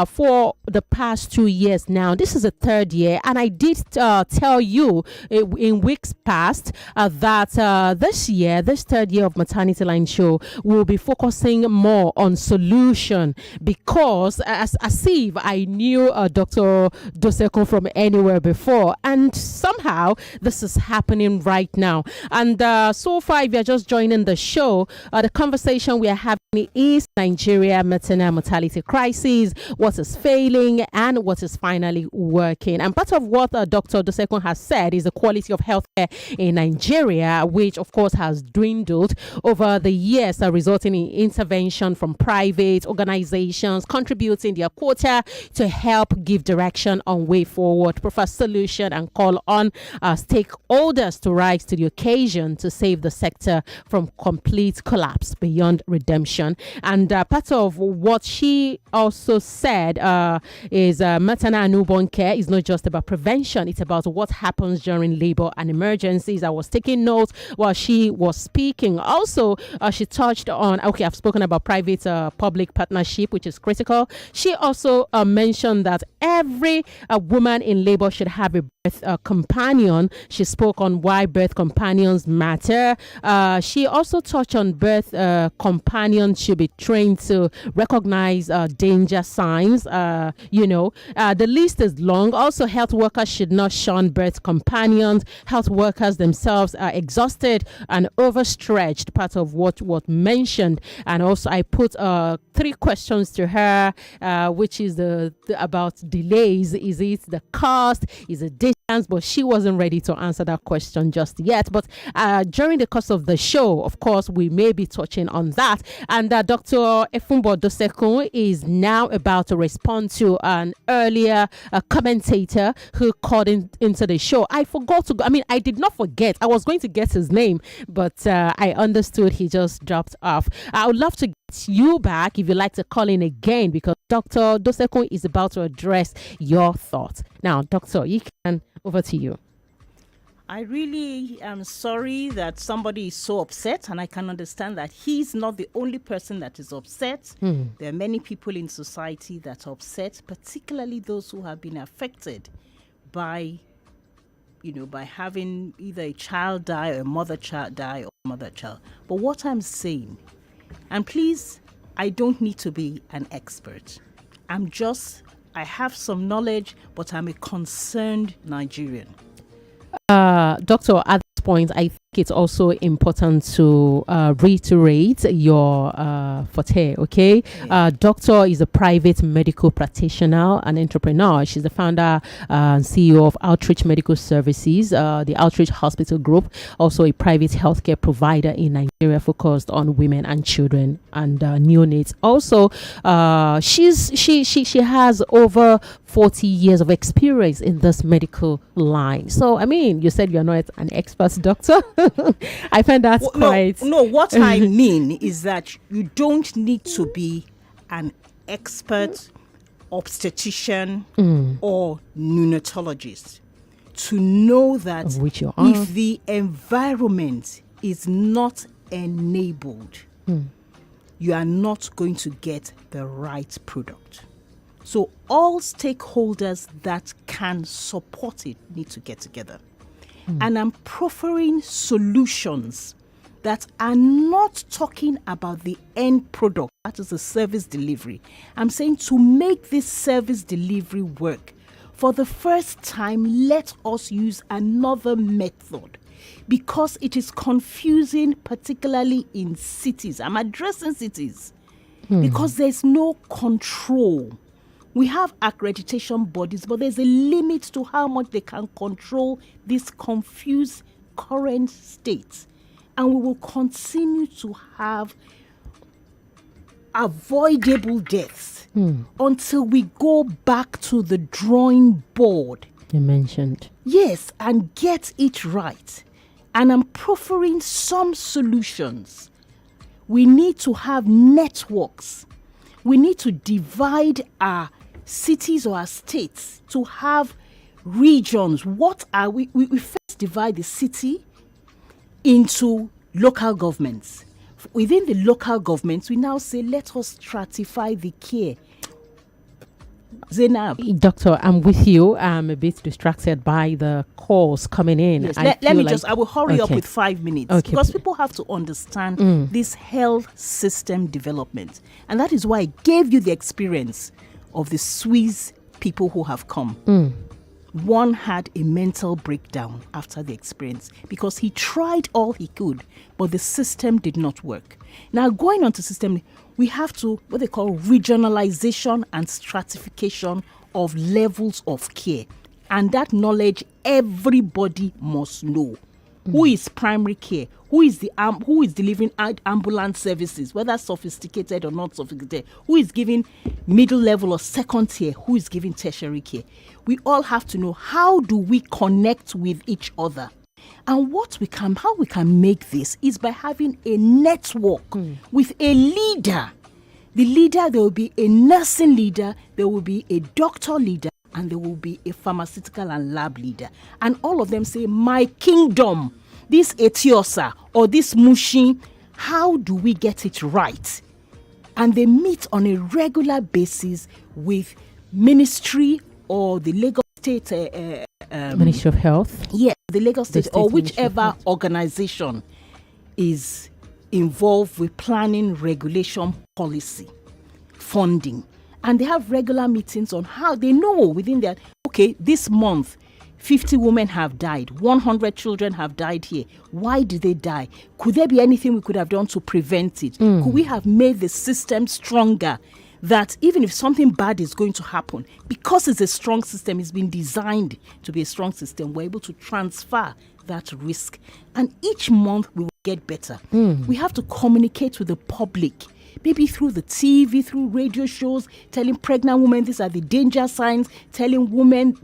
for the past 2 years now. This is the third year, and I did tell you in weeks past that this year, this third year of Maternity Line Show, will be focusing more on solution, because as if I knew Dr. Dosekun from anywhere before, and somehow this is happening right now. And so far, if you're just joining the show, the conversation we are having is Nigeria maternal mortality crisis, what is failing and what is finally working. And part of what Dr. Dosekun has said is the quality of healthcare in Nigeria, which of course has dwindled over the years, resulting in intervention from private organizations contributing their quota to help give direction on way forward, provide solution, and call on stakeholders to rise to the occasion to save the sector from complete collapse beyond redemption. And part of what she also said is maternal and newborn care is not just about prevention, it's about what happens during labor and emergencies. I was taking notes while she was speaking. Also, she touched on, okay, I've spoken about private public partnership, which is critical. She also mentioned that every woman in labor should have a birth companion. She spoke on why birth companions matter. She also touched on birth companions should be trained to recognize danger signs. The list is long. Also, health workers should not shun birth companions. Health workers themselves are exhausted and overstretched, part of what was mentioned. And also, I put 3 questions to her, which is about delays. Is it the cost? Is it distance? But she wasn't ready to answer that question just yet. But during the course of the show, of course, we may be touching on that. And Dr. Efunbo Dosekun is now about to respond to an earlier commentator who called into the show. I forgot to, I did not forget. I was going to get his name, but I understood he just dropped off. I would love to get you back if you'd like to call in again, because Dr. Dosekun is about to address your thoughts. Now, Doctor, you can, over to you. I really am sorry that somebody is so upset, and I can understand that he's not the only person that is upset. There are many people in society that are upset, particularly those who have been affected by, by having either a child die or a mother child die or mother child. But what I'm saying, and please, I don't need to be an expert. I have some knowledge, but I'm a concerned Nigerian. Doctor, at this point, I think it's also important to reiterate your forte, okay? Doctor is a private medical practitioner and entrepreneur. She's the founder and CEO of Outreach Medical Services, the Outreach Hospital Group, also a private healthcare provider in Nigeria focused on women and children and neonates. Also, she has over 40 years of experience in this medical line. So, I mean, you said you're not an expert doctor. I find that's quite... No, what I mean is that you don't need to be an expert obstetrician or neonatologist to know that if the environment is not enabled, you are not going to get the right product. So all stakeholders that can support it need to get together. And I'm proffering solutions that are not talking about the end product, that is the service delivery. I'm saying to make this service delivery work, for the first time, let us use another method because it is confusing, particularly in cities. I'm addressing cities because there's no control. We have accreditation bodies, but there's a limit to how much they can control this confused current state. And we will continue to have avoidable deaths until we go back to the drawing board. You mentioned. Yes, and get it right. And I'm proffering some solutions. We need to have networks. We need to divide our cities or our states to have regions. What are we? We first divide the city into local governments. Within the local governments, we now say, let us stratify the care. Zaynab. Doctor, I'm with you. I'm a bit distracted by the calls coming in. Yes, I will hurry up with 5 minutes because people have to understand this health system development. And that is why I gave you the experience of the Swiss people who have come. One had a mental breakdown after the experience because he tried all he could, but the system did not work. Now, going on to system, we have to, what they call regionalization and stratification of levels of care. And that knowledge everybody must know. Who is primary care? Who is delivering ambulance services, whether sophisticated or not sophisticated? Who is giving middle level or second tier? Who is giving tertiary care? We all have to know, how do we connect with each other? And how we can make this is by having a network with a leader. The leader, there will be a nursing leader, there will be a doctor leader, and there will be a pharmaceutical and lab leader. And all of them say, my kingdom, this Etiosa or this Mushi, how do we get it right? And they meet on a regular basis with ministry or the Lagos State Ministry of Health. Yeah, the Lagos State or whichever organization is involved with planning, regulation, policy, funding. And they have regular meetings on how they know within their, okay, this month, 50 women have died, 100 children have died here. Why did they die? Could there be anything we could have done to prevent it? Could we have made the system stronger? That even if something bad is going to happen, because it's a strong system, it's been designed to be a strong system, we're able to transfer that risk. And each month we will get better. We have to communicate with the public, maybe through the TV, through radio shows, telling pregnant women these are the danger signs, telling women,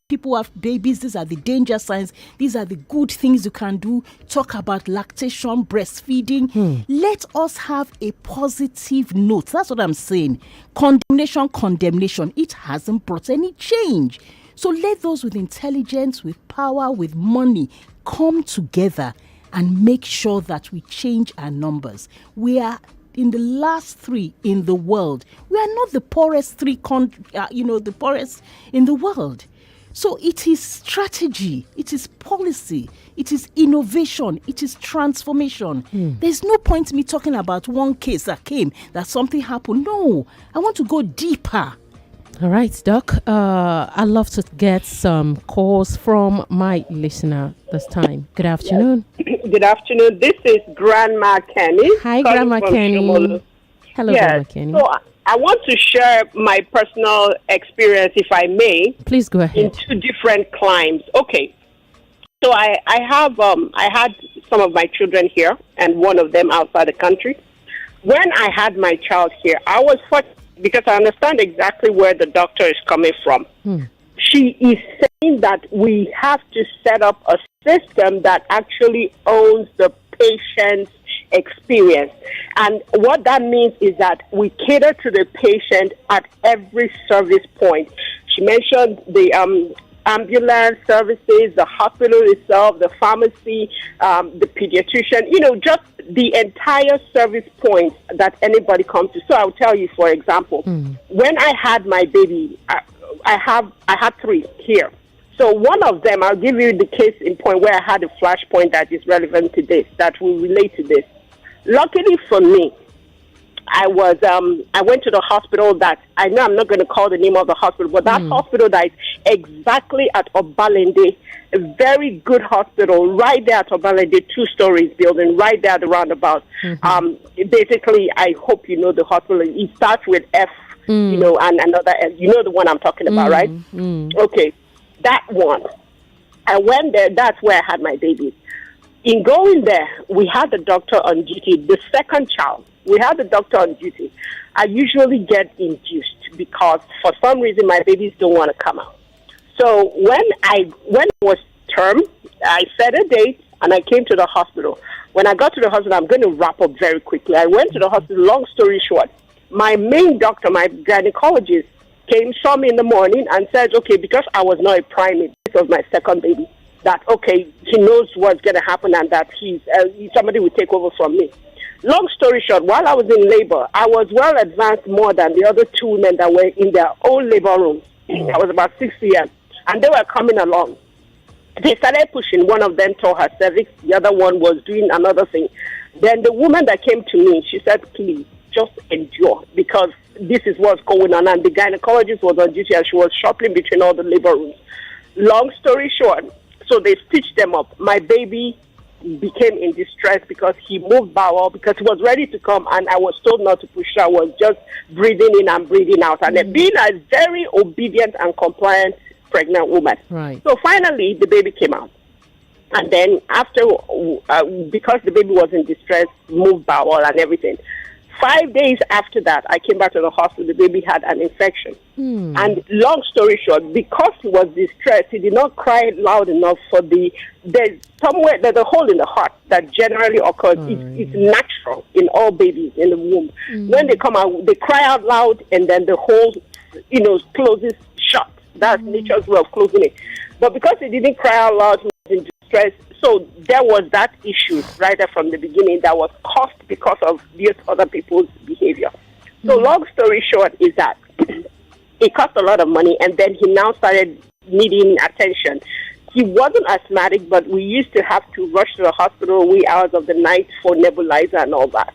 people who have babies, these are the danger signs, these are the good things you can do, talk about lactation, breastfeeding. Let us have a positive note. That's what I'm saying. Condemnation, it hasn't brought any change. So let those with intelligence, with power, with money come together and make sure that we change our numbers. We are in the last 3 in the world. We are not the poorest the poorest in the world. So it is strategy, it is policy, it is innovation, it is transformation. There's no point me talking about one case that came, that something happened. No, I want to go deeper. All right, Doc. I'd love to get some calls from my listener this time. Good afternoon. Good afternoon. This is Grandma Kenny. Hi, Grandma Kenny. Shomolu. Hello, Yes. Grandma Kenny. So I want to share my personal experience, if I may. Please go ahead. In 2 different climes. Okay. So I had some of my children here and one of them outside the country. When I had my child here, I was fortunate because I understand exactly where the doctor is coming from. She is saying that we have to set up a system that actually owns the patient's experience. And what that means is that we cater to the patient at every service point. She mentioned the ambulance services, the hospital itself, the pharmacy, the pediatrician, just the entire service point that anybody comes to. So I'll tell you, for example, when I had my baby, I had 3 here. So one of them, I'll give you the case in point where I had a flashpoint that is relevant to this, that will relate to this. Luckily for me, I went to the hospital that, I know I'm not going to call the name of the hospital, but that hospital that is exactly at Obalende, a very good hospital, right there at Obalende, 2 stories building, right there at the roundabout. Basically, I hope you know the hospital. It starts with F, and another F. You know the one I'm talking about, right? Okay, that one. I went there. That's where I had my baby. In going there, we had the doctor on duty. The second child, we had the doctor on duty. I usually get induced because for some reason my babies don't want to come out. So when it was term, I set a date and I came to the hospital. When I got to the hospital, I'm going to wrap up very quickly. I went to the hospital, long story short. My main doctor, my gynecologist, saw me in the morning and said, okay, because I was not a primate, this was my second baby, that, okay, he knows what's going to happen and that somebody will take over from me. Long story short, while I was in labor, I was well advanced more than the other 2 women that were in their own labor rooms. I was about 6 years, and they were coming along. They started pushing. One of them tore her cervix. The other one was doing another thing. Then the woman that came to me, she said, please, just endure, because this is what's going on. And the gynecologist was on duty, and she was shuffling between all the labor rooms. Long story short, so they stitched them up. My baby became in distress because he moved bowel, because he was ready to come, and I was told not to push her. I was just breathing in and breathing out. And then being a very obedient and compliant pregnant woman. Right. So finally, the baby came out. And then after, because the baby was in distress, moved bowel and everything, 5 days after that, I came back to the hospital. The baby had an infection. And long story short, because he was distressed, he did not cry loud enough for there's a hole in the heart that generally occurs. It's natural in all babies in the womb. When they come out, they cry out loud, and then the hole, closes shut. That's nature's way of closing it. But because he didn't cry out loud, he was in distress. So there was that issue right there from the beginning that was caused because of these other people's behavior. So long story short is that it cost a lot of money, and then he now started needing attention. He wasn't asthmatic, but we used to have to rush to the hospital wee hours of the night for nebulizer and all that.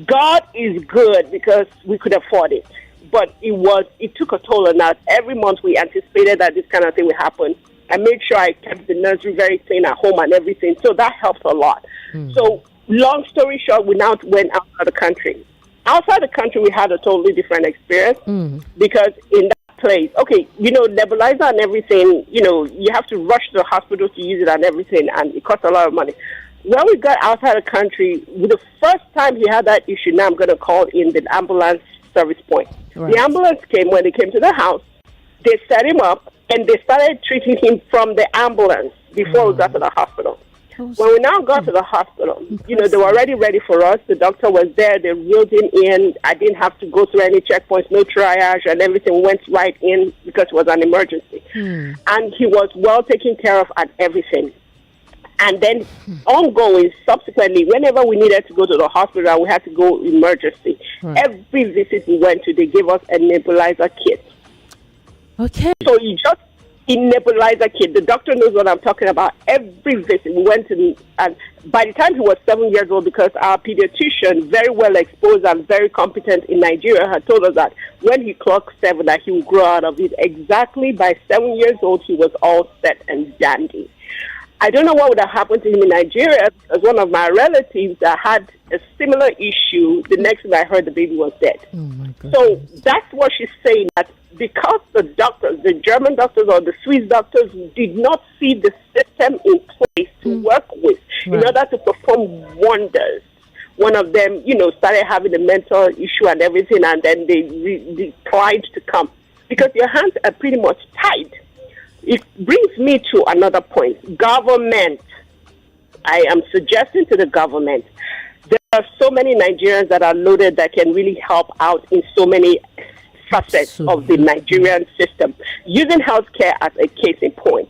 God is good because we could afford it, but it took a toll on us. Every month we anticipated that this kind of thing would happen. I made sure I kept the nursery very clean at home and everything, so that helps a lot. So long story short, we now went outside the country. Outside the country, we had a totally different experience because in that place, okay, nebulizer and everything, you have to rush to the hospital to use it and everything, and it costs a lot of money. When we got outside the country, the first time he had that issue, now I'm going to call in the ambulance service point. Right. The ambulance came. When they came to the house, they set him up, and they started treating him from the ambulance before we got to the hospital. When we now got to the hospital, they were already ready for us. The doctor was there. They wheeled him in. I didn't have to go through any checkpoints, no triage and everything. We went right in because it was an emergency. And he was well taken care of and everything. And then ongoing, subsequently, whenever we needed to go to the hospital and we had to go emergency, every visit we went to, they gave us a nebulizer kit. Okay. So you just nebulizer kit. The doctor knows what I'm talking about. Every visit we went to, and by the time he was 7 years old, because our pediatrician, very well exposed and very competent in Nigeria, had told us that when he clocked 7, that he would grow out of it. Exactly by 7 years old, he was all set and dandy. I don't know what would have happened to him in Nigeria, because one of my relatives that had a similar issue, the next thing I heard, the baby was dead. Oh my God. So that's what she's saying, that because the doctors, the German doctors or the Swiss doctors, did not see the system in place to work with in order to perform wonders. One of them, started having a mental issue and everything, and then they declined to come because your hands are pretty much tied. It brings me to another point. Government. I am suggesting to the government, there are so many Nigerians that are loaded that can really help out in so many facets of the Nigerian system. Using healthcare as a case in point,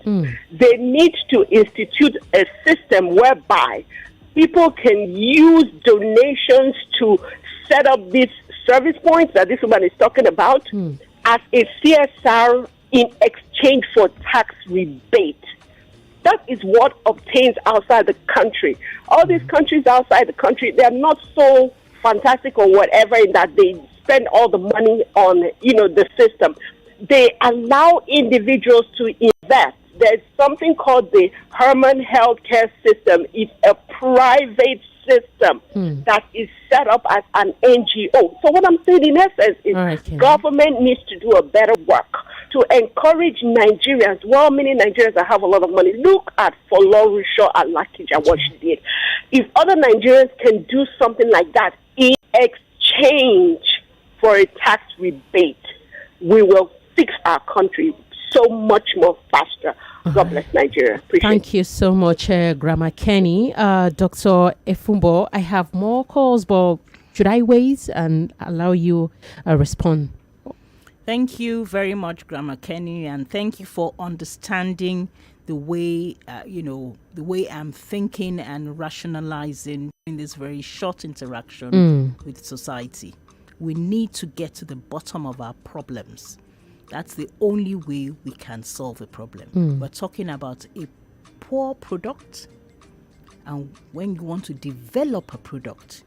they need to institute a system whereby people can use donations to set up these service points that this woman is talking about as a CSR in exchange for tax rebate. That is what obtains outside the country. All these countries outside the country, they are not so fantastic or whatever in that they spend all the money on, the system. They allow individuals to invest. There's something called the Herman Healthcare System. It's a private system that is set up as an NGO. So what I'm saying in essence is government needs to do a better work to encourage Nigerians, well-meaning Nigerians that have a lot of money. Look at Folorunsho Alakija, what she did. If other Nigerians can do something like that in exchange for a tax rebate, we will fix our country so much more faster. God bless Nigeria. Appreciate Thank you so much, Grandma Kenny. Dr. Efunbo, I have more calls, but should I wait and allow you respond? Thank you very much, Grandma Kenny, and thank you for understanding the way, the way I'm thinking and rationalizing in this very short interaction with society. We need to get to the bottom of our problems. That's the only way we can solve a problem. We're talking about a poor product, and when you want to develop a product,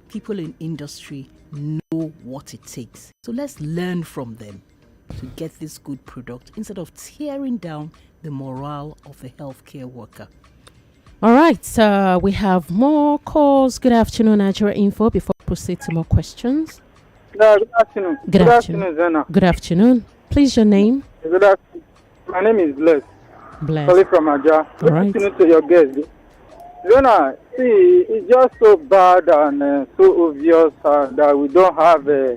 people in industry know what it takes. So let's learn from them to get this good product instead of tearing down the morale of the healthcare worker. All right, we have more calls. Good afternoon, Nigeria Info. Before we proceed to more questions. Good afternoon. Good afternoon, Zaynab. Good afternoon. Please, your name. Good afternoon. My name is Bless. Calling from Aja. Good afternoon to your guest. Zaynab, see, it's just so bad and so obvious that we don't have a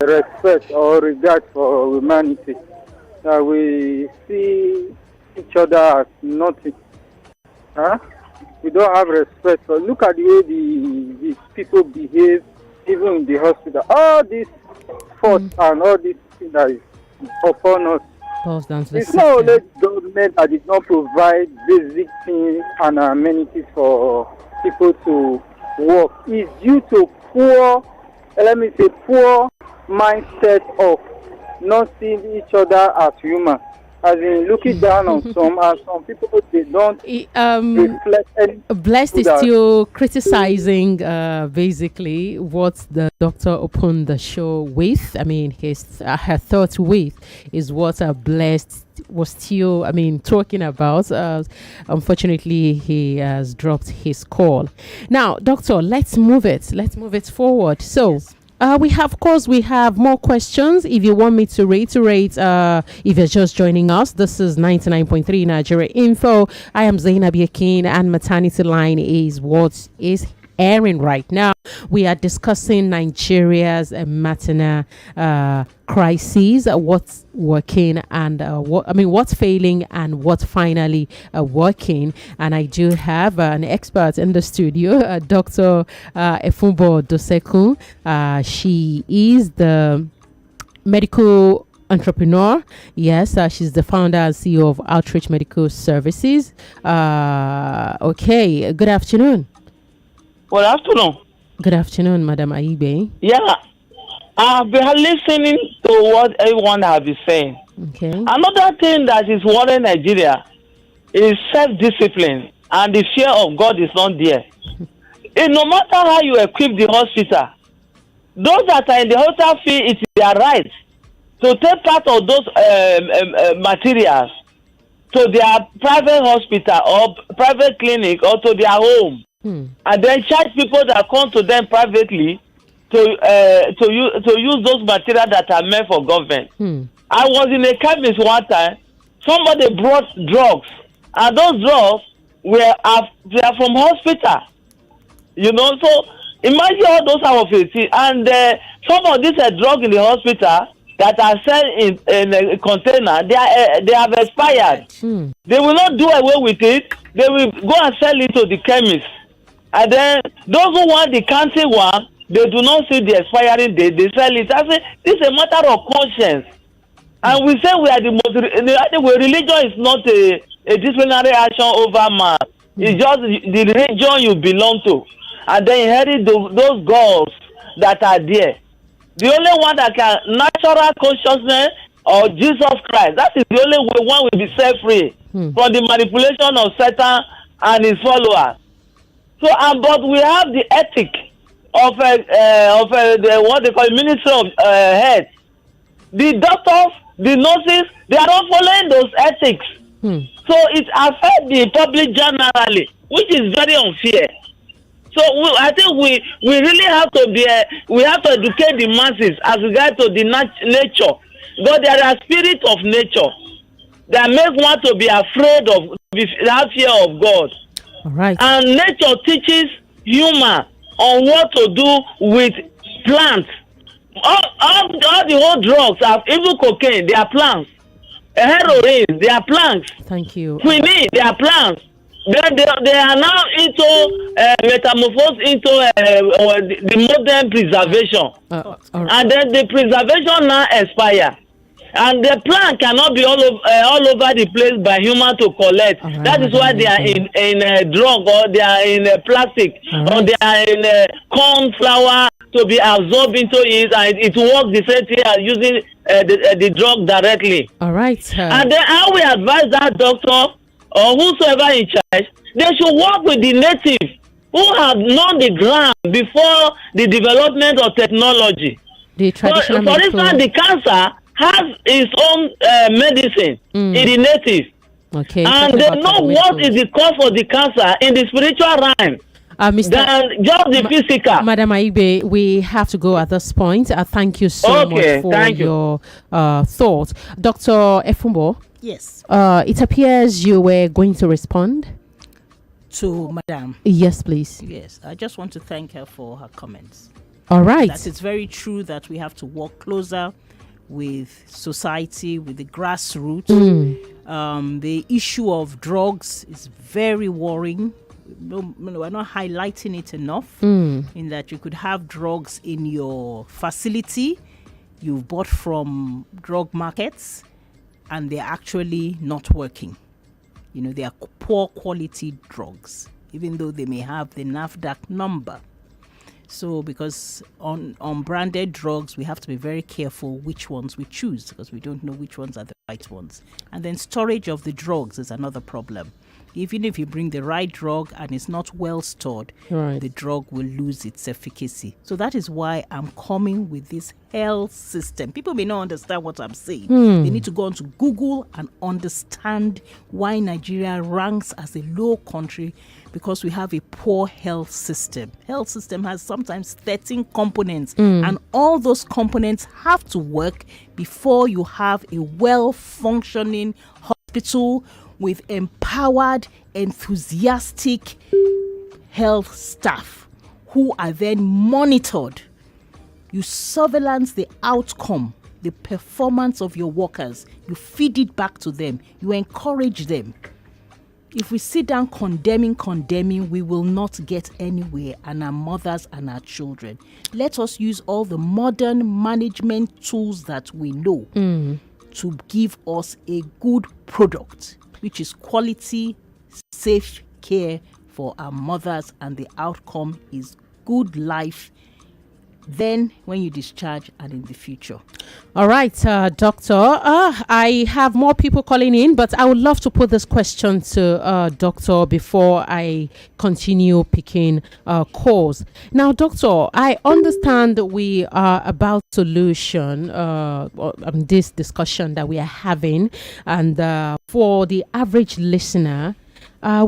respect or regard for humanity. That we see each other as nothing. We don't have respect. So look at the way these people behave, even in the hospital. All these faults and all these things that is upon us. It's not only government that did not provide basic things and amenities for people to work. It's due to poor mindset of not seeing each other as human. As in looking down on some, and some people, they don't reflect any. Blessed is still criticizing basically what the doctor opened the show with. I mean, her thoughts with is what Blessed was still, talking about. Unfortunately, he has dropped his call. Now, doctor, let's move it. Let's move it forward. So. We have more questions. If you want me to reiterate, if you're just joining us, this is 99.3 Nigeria Info. I am Zaynab Yekeen, and Maternity Line is what is airing right now. We are discussing Nigeria's maternal crises, what's working and what's failing and what's finally working. And I do have an expert in the studio, Dr. Efunbo Dosekun. She is the medical entrepreneur. Yes, she's the founder and CEO of Outreach Medical Services. Okay, good afternoon. Good afternoon. Good afternoon, Madam Aibe. Yeah, I've been listening to what everyone has been saying. Okay. Another thing that is worrying Nigeria is self-discipline, and the fear of God is not there. No matter how you equip the hospital, those that are in the hospital feel it is their right to take part of those materials to their private hospital or private clinic or to their home, and then charge people that come to them privately to use those materials that are meant for government. I was in a chemist one time. Somebody brought drugs, and those drugs they are from hospital. So imagine all those out of it, and some of these drugs in the hospital that are sent in a container, they have expired. They will not do away with it. They will go and sell it to the chemist, and then those who want the county one, they do not see the expiring date. They sell it. I say this is a matter of conscience, and we say we are the most. Religion is not a disciplinary action over man. It's just the religion you belong to, and then inherit those gods that are there. The only one that can natural consciousness or Jesus Christ. That is the only way one will be set free from the manipulation of Satan and his followers. So, but we have the ethic of the what they call Ministry of Health. The doctors, the nurses, they are not following those ethics. So it affects the public generally, which is very unfair. So I think we really have to we have to educate the masses as regards to the nature. Because there are spirits of nature that make one to be afraid of, have fear of God. All right. And nature teaches human on what to do with plants. All the whole drugs, even cocaine, they are plants. Heroin, they are plants. Thank you. Quinine, they are plants. They are now into metamorphose into the modern preservation. Right. And then the preservation now expire. And the plant cannot be all over the place by human to collect. Right, that is why they are in a drug, or they are in a plastic, or they are in a corn flour to be absorbed into it, and it works the same thing as using the drug directly. All right. And then how we advise that doctor or whosoever in charge, they should work with the native who have known the ground before the development of technology. The traditional for instance, the cancer has its own medicine in the native. Okay. And they know what is the cause for the cancer in the spiritual realm. Than just the physical. Madam Aibe, we have to go at this point. Thank you so much for your thoughts. Dr. Efunbo. Yes. It appears you were going to respond to Madam. Yes, please. Yes, I just want to thank her for her comments. All right. That it's very true that we have to work closer with society, with the grassroots. The issue of drugs is very worrying. We're not highlighting it enough, in that you could have drugs in your facility you've bought from drug markets, and they're actually not working. They are poor quality drugs, even though they may have the NAFDAC number. So because on branded drugs, we have to be very careful which ones we choose, because we don't know which ones are the right ones. And then storage of the drugs is another problem. Even if you bring the right drug and it's not well stored, the drug will lose its efficacy. So that is why I'm coming with this health system. People may not understand what I'm saying. They need to go onto Google and understand why Nigeria ranks as a low country, because we have a poor health system. Health system has sometimes 13 components, and all those components have to work before you have a well-functioning hospital with empowered, enthusiastic health staff who are then monitored. You surveillance the outcome, the performance of your workers. You feed it back to them. You encourage them. If we sit down condemning, we will not get anywhere, and our mothers and our children. Let us use all the modern management tools that we know to give us a good product, which is quality, safe care for our mothers, and the outcome is good life then, when you discharge, and in the future. All right, Doctor. I have more people calling in, but I would love to put this question to Doctor before I continue picking calls. Now, Doctor, I understand we are about solution this discussion that we are having, and for the average listener,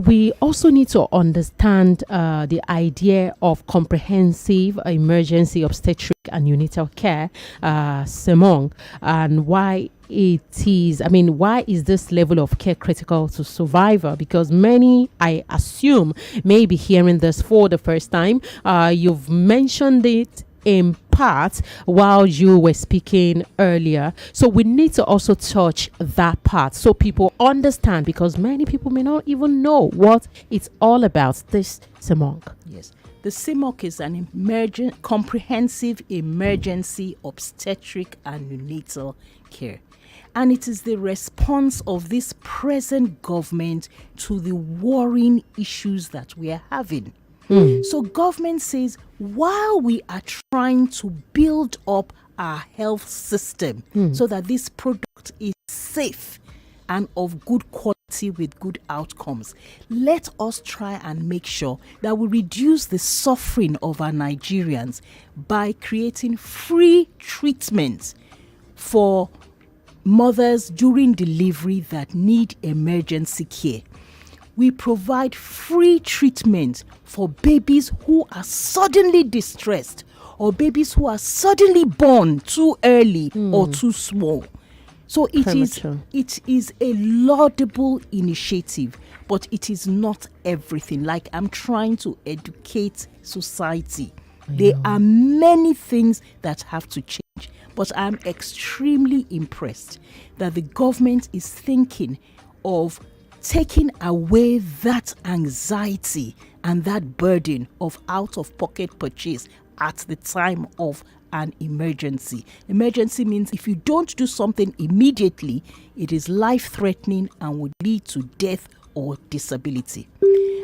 we also need to understand the idea of comprehensive emergency obstetric and neonatal care, CEMONC, and why why is this level of care critical to survivor? Because many, I assume, may be hearing this for the first time. You've mentioned it in part while you were speaking earlier, so we need to also touch that part so people understand, because many people may not even know what it's all about, this CEMONC. Yes, the CEMONC is an comprehensive emergency obstetric and neonatal care, and it is the response of this present government to the worrying issues that we are having. So government says, while we are trying to build up our health system so that this product is safe and of good quality with good outcomes, let us try and make sure that we reduce the suffering of our Nigerians by creating free treatment for mothers during delivery that need emergency care. We provide free treatment for babies who are suddenly distressed, or babies who are suddenly born too early or too small. So it is a laudable initiative, but it is not everything. Like, I'm trying to educate society. There are many things that have to change, but I'm extremely impressed that the government is thinking of taking away that anxiety and that burden of out-of-pocket purchase at the time of an emergency. Emergency means if you don't do something immediately, it is life-threatening and would lead to death or disability.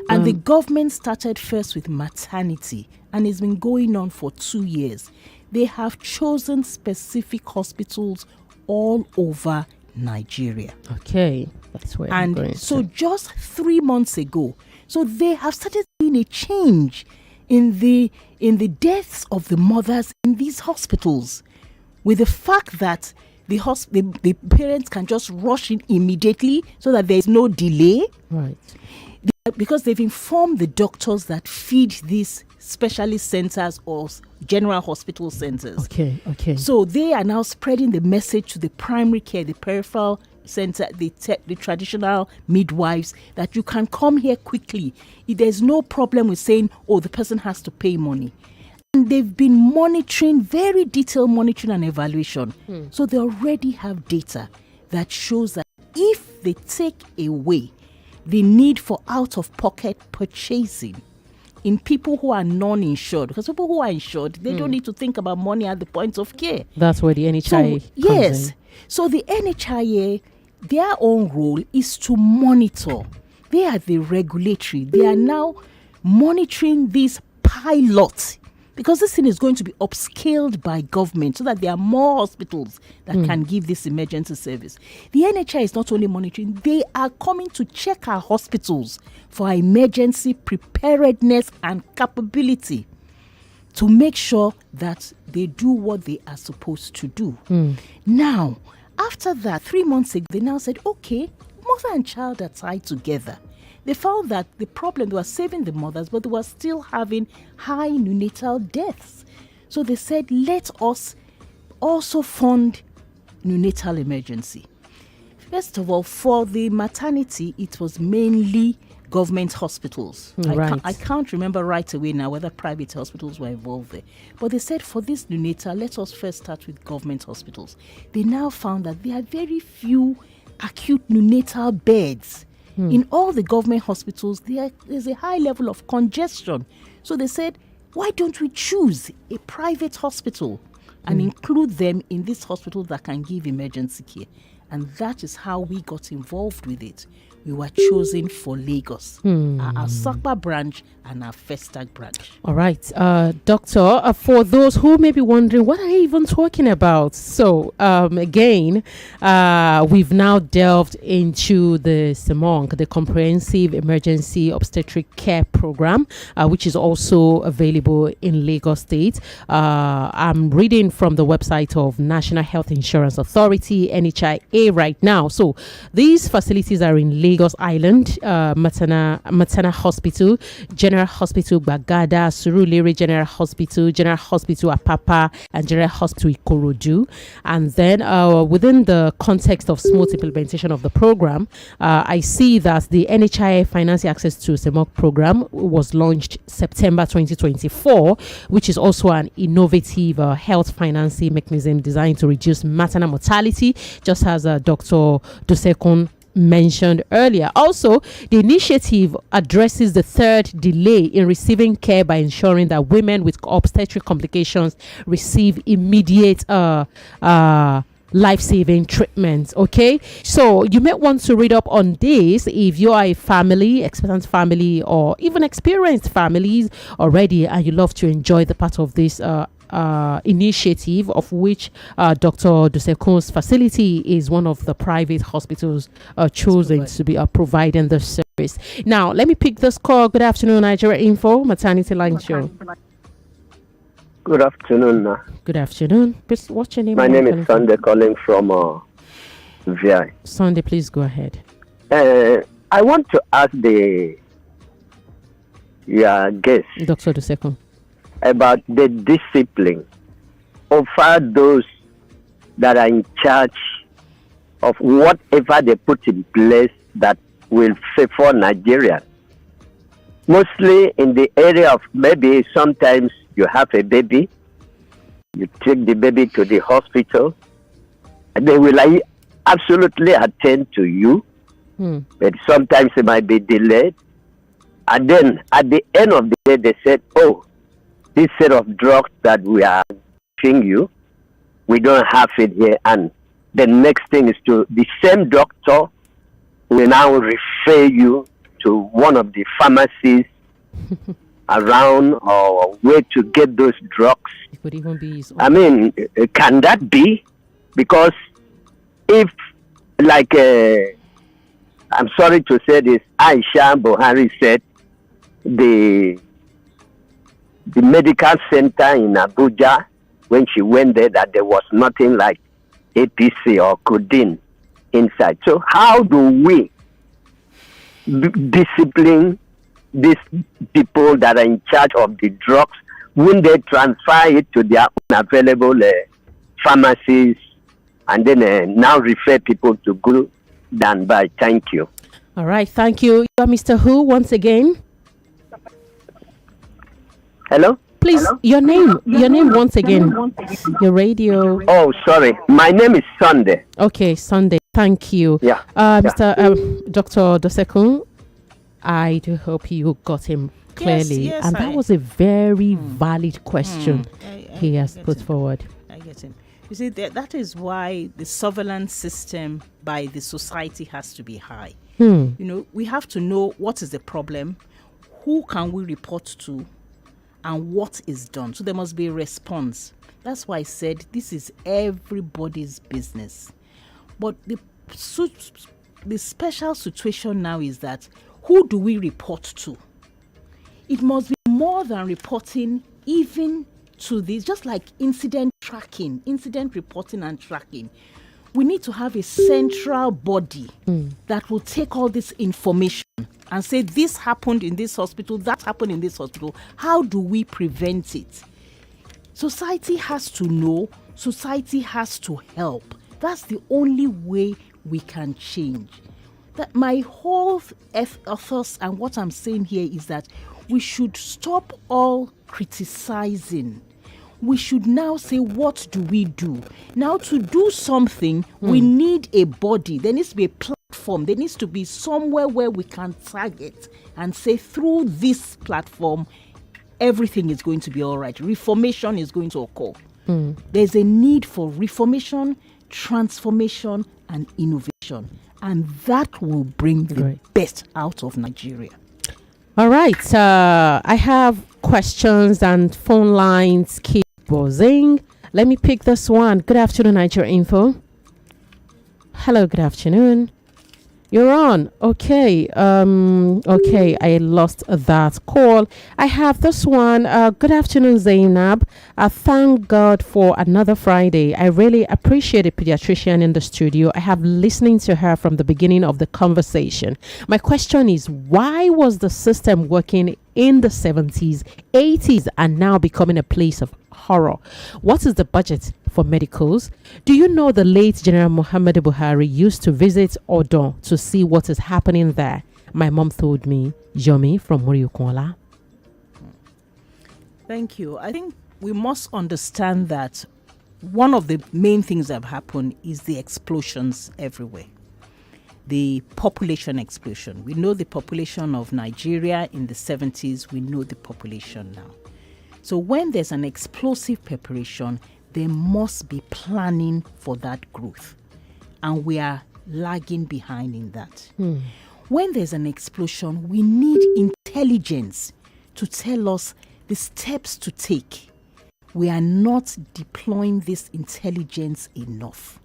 And the government started first with maternity, and it's been going on for 2 years. They have chosen specific hospitals all over Nigeria. Okay, that's where I'm going. So just 3 months ago, so they have started seeing a change in the deaths of the mothers in these hospitals, with the fact that the parents can just rush in immediately so that there is no delay. Right. Because they've informed the doctors that feed these specialist centers or general hospital centers. Okay. So they are now spreading the message to the primary care, the peripheral center, the traditional midwives, that you can come here quickly. There's no problem with saying, oh, the person has to pay money. And they've been monitoring, very detailed monitoring and evaluation. So they already have data that shows that if they take away the need for out-of-pocket purchasing in people who are non-insured, because people who are insured, they don't need to think about money at the point of care. That's where the NHIA comes in. So the NHIA, their own role is to monitor. They are the regulatory. They are now monitoring these pilots, because this thing is going to be upscaled by government so that there are more hospitals that can give this emergency service. The NHI is not only monitoring, they are coming to check our hospitals for emergency preparedness and capability to make sure that they do what they are supposed to do. Now, after that, 3 months ago, they now said, okay, mother and child are tied together. They found that the problem, they were saving the mothers, but they were still having high neonatal deaths. So they said, let us also fund neonatal emergency. First of all, for the maternity, it was mainly government hospitals. Right. I can't remember right away now whether private hospitals were involved there. But they said, for this neonatal, let us first start with government hospitals. They now found that there are very few acute neonatal beds In all the government hospitals, there's a high level of congestion. So they said, why don't we choose a private hospital and include them in this hospital that can give emergency care? And that is how we got involved with it. We were chosen for Lagos, our Sakpa branch and our Festac branch. All right, Doctor, for those who may be wondering, what are you even talking about? So, again, we've now delved into the CEMONC, the Comprehensive Emergency Obstetric Care Program, which is also available in Lagos State. I'm reading from the website of National Health Insurance Authority, NHIA, right now. So, these facilities are in Lagos Island, Maternal Hospital, General Hospital Bagada, Surulere General Hospital Apapa, and General Hospital Ikorodu. And then within the context of smooth implementation of the program, I see that the NHIA Financing Access to CEMONC program was launched September 2024, which is also an innovative health financing mechanism designed to reduce maternal mortality, just as Dr. Dosekun mentioned earlier. Also, the initiative addresses the third delay in receiving care by ensuring that women with obstetric complications receive immediate life-saving treatment. Okay, so you may want to read up on this if you are a family, expectant family, or even experienced families already, and you love to enjoy the part of this initiative, of which Dr. Dosekun's facility is one of the private hospitals chosen to be providing the service. Now, let me pick this call. Good afternoon, Nigeria Info, Maternity Line Show. Good afternoon. Good afternoon. Please, what's your name? My name is Sunday, calling from VI. Sunday, please go ahead. I want to ask your guest, Dr. Dosekun, about the discipline of those that are in charge of whatever they put in place that will favor Nigeria. Mostly in the area of maybe sometimes you have a baby, you take the baby to the hospital, and they will absolutely attend to you, but sometimes it might be delayed. And then at the end of the day, they said, oh, this set of drugs that we are giving you, we don't have it here. And the next thing is the same doctor will now refer you to one of the pharmacies around or where to get those drugs. It could even be. I mean, can that be? Because if, like, I'm sorry to say this, Aisha Buhari said the medical center in Abuja, when she went there, that there was nothing like APC or codeine inside. So how do we discipline these people that are in charge of the drugs when they transfer it to their own available pharmacies and then now refer people to good than bad? Thank you. All right, thank you. You're Mr. Who once again? Hello? Please, Hello? your name once again. Your radio. Oh, sorry. My name is Sunday. Okay, Sunday. Thank you. Yeah. Mr. Dr. Dosekun, I do hope you got him clearly. Yes, and that was a very valid question he has put forward. I get him. You see, that is why the surveillance system by the society has to be high. You know, we have to know what is the problem, who can we report to, and what is done. So there must be a response. That's why I said this is everybody's business. But the special situation now is that who do we report to? It must be more than reporting even to this, just like incident tracking, incident reporting and tracking. We need to have a central body that will take all this information and say this happened in this hospital, that happened in this hospital. How do we prevent it? Society has to know, society has to help. That's the only way we can change. That my whole ethos and what I'm saying here is that we should stop all criticizing. We should now say, what do we do? Now, to do something, we need a body. There needs to be a platform platform. There needs to be somewhere where we can target and say through this platform, everything is going to be all right. Reformation is going to occur. There's a need for reformation, transformation, and innovation. And that will bring the best out of Nigeria. All right. I have questions and phone lines keep buzzing. Let me pick this one. Good afternoon, Nigeria Info. Hello, good afternoon. You're on. Okay. Okay, I lost that call. I have this one. Good afternoon, Zaynab. Thank God for another Friday. I really appreciate a pediatrician in the studio. I have listening to her from the beginning of the conversation. My question is, why was the system working in the 70s, 80s, and now becoming a place of horror? What is the budget for medicals? Do you know the late General Muhammadu Buhari used to visit Odo to see what is happening there? My mom told me. Yomi from Muriukola. Thank you. I think we must understand that one of the main things that have happened is the explosions everywhere. The population explosion. We know the population of Nigeria in the 70s. We know the population now. So when there's an explosive preparation, there must be planning for that growth. And we are lagging behind in that. When there's an explosion, we need intelligence to tell us the steps to take. We are not deploying this intelligence enough.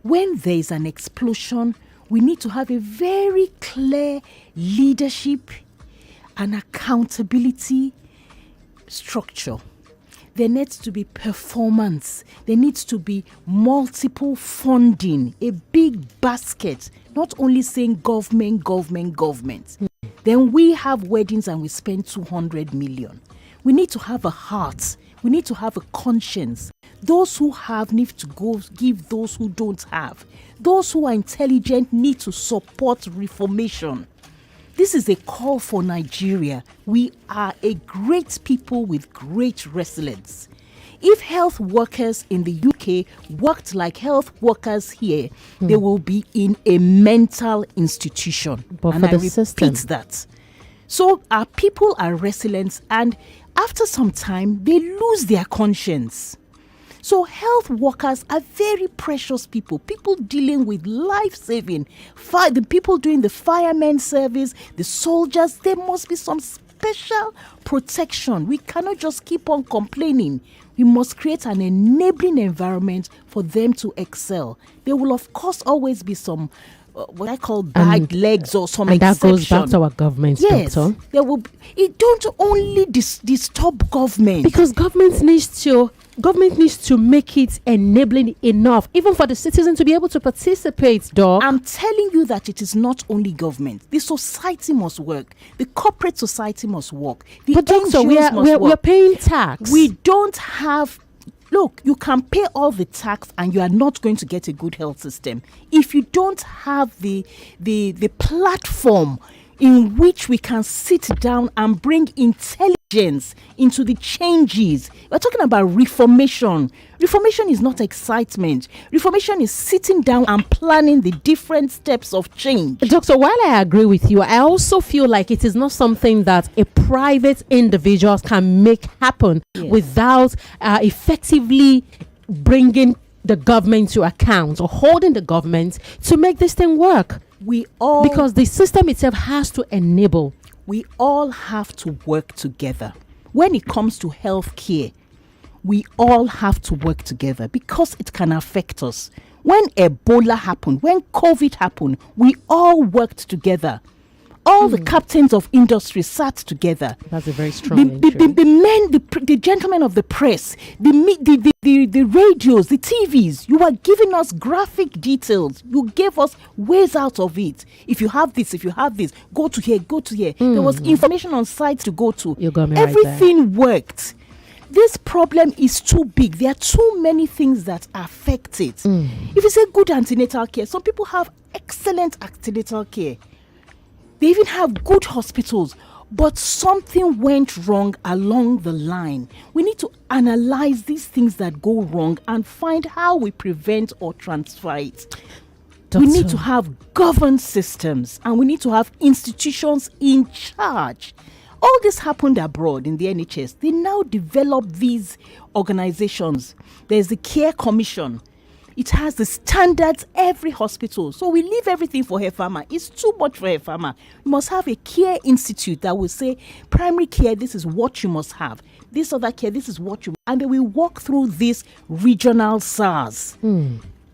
When there is an explosion, we need to have a very clear leadership and accountability structure. There needs to be performance. There needs to be multiple funding, a big basket, not only saying government. Then we have weddings and we spend 200 million. We need to have a heart. We need to have a conscience. Those who have need to go give those who don't have. Those who are intelligent need to support reformation. This is a call for Nigeria. We are a great people with great resilience. If health workers in the UK worked like health workers here, they will be in a mental institution. But and for I the repeat system. that. So our people are resilient, and after some time, they lose their conscience. So health workers are very precious people dealing with life-saving. The people doing the fireman service, the soldiers, there must be some special protection. We cannot just keep on complaining. We must create an enabling environment for them to excel. There will, of course, always be some what I call bad legs or some and exception. that goes back to our government, yes, doctor. There will be, it don't only disturb government. Because government needs to make it enabling enough, even for the citizen to be able to participate, dog. I'm telling you that it is not only government. The society must work. The corporate society must work. The But doctor, NGOs we are paying tax. We don't have... Look, you can pay all the tax and you are not going to get a good health system. If you don't have the platform in which we can sit down and bring intelligence into the changes. We're talking about reformation. Reformation is not excitement. Reformation is sitting down and planning the different steps of change. Doctor, while I agree with you, I also feel like it is not something that a private individual can make happen without effectively bringing the government to account or holding the government to make this thing work. Because the system itself has to enable. We all have to work together. When it comes to health care, we all have to work together because it can affect us. When Ebola happened, when COVID happened, we all worked together. All the captains of industry sat together. That's a very strong the gentlemen of the press, the radios, the TVs, you are giving us graphic details. You gave us ways out of it. If you have this, go to here, go to here. There was information on sites to go to. You got me Everything worked. This problem is too big. There are too many things that affect it. If you say good antenatal care, some people have excellent antenatal care. They even have good hospitals, but something went wrong along the line. We need to analyze these things that go wrong and find how we prevent or transfer it. We need to have governed systems, and we need to have institutions in charge. All this happened abroad in the NHS. They now develop these organizations. There's the Care Commission. It has the standards every hospital. So we leave everything for her farmer. It's too much for her farmer. We must have a care institute that will say, primary care, this is what you must have. This other care, this is what you... And then we walk through this regional SARS.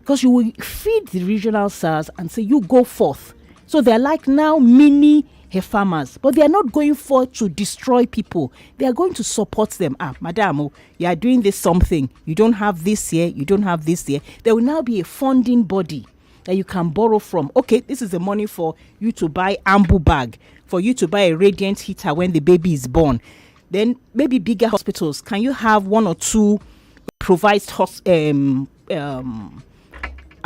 Because you will feed the regional SARS and say, you go forth. So they're like now mini farmers, but they are not going forth to destroy people. They are going to support them. Madam, you are doing this something. You don't have this here. You don't have this here. There will now be a funding body that you can borrow from. Okay, this is the money for you to buy ambu bag, for you to buy a radiant heater when the baby is born. Then maybe bigger hospitals. Can you have one or two improvised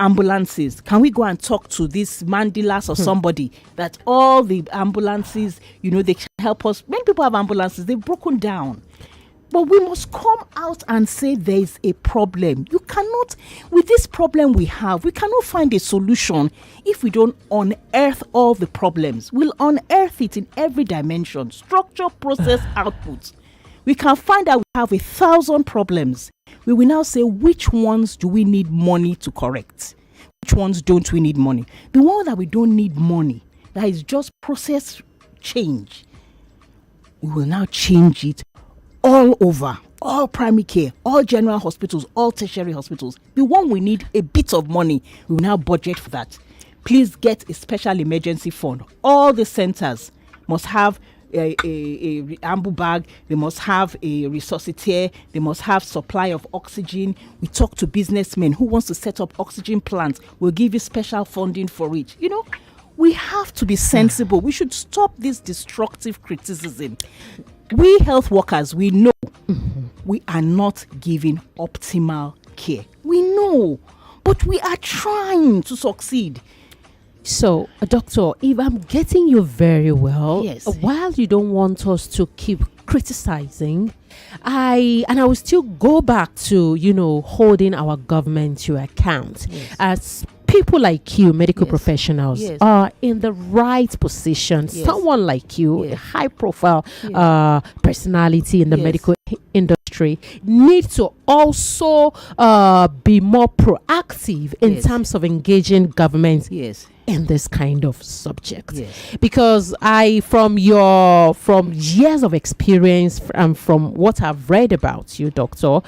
ambulances? Can we go and talk to these Mandilas or somebody that all the ambulances, they can help us? Many people have ambulances, they've broken down. But we must come out and say there is a problem. You cannot, with this problem we have, we cannot find a solution if we don't unearth all the problems. We'll unearth it in every dimension: structure, process, output. We can find out we have 1,000 problems. We will now say, which ones do we need money to correct? Which ones don't we need money? The one that we don't need money, that is just process change, we will now change it all over, all primary care, all general hospitals, all tertiary hospitals. The one we need a bit of money, we will now budget for that. Please get a special emergency fund. All the centers must have a ambu bag, they must have a resuscitator, they must have supply of oxygen. We talk to businessmen who wants to set up oxygen plants. We'll give you special funding for it. We have to be sensible. We should stop this destructive criticism. We health workers, we know we are not giving optimal care. We know, but we are trying to succeed. So, Doctor, if I'm getting you very well, yes, while you don't want us to keep criticizing, I will still go back to, holding our government to account. Yes. As people like you, medical professionals, Yes. are in the right position. Yes. Someone like you, Yes. a high profile Yes. personality in the Yes. medical industry, need to also be more proactive in Yes. terms of engaging government Yes. in this kind of subject. Yes. Because from years of experience and from what I've read about you, Doctor,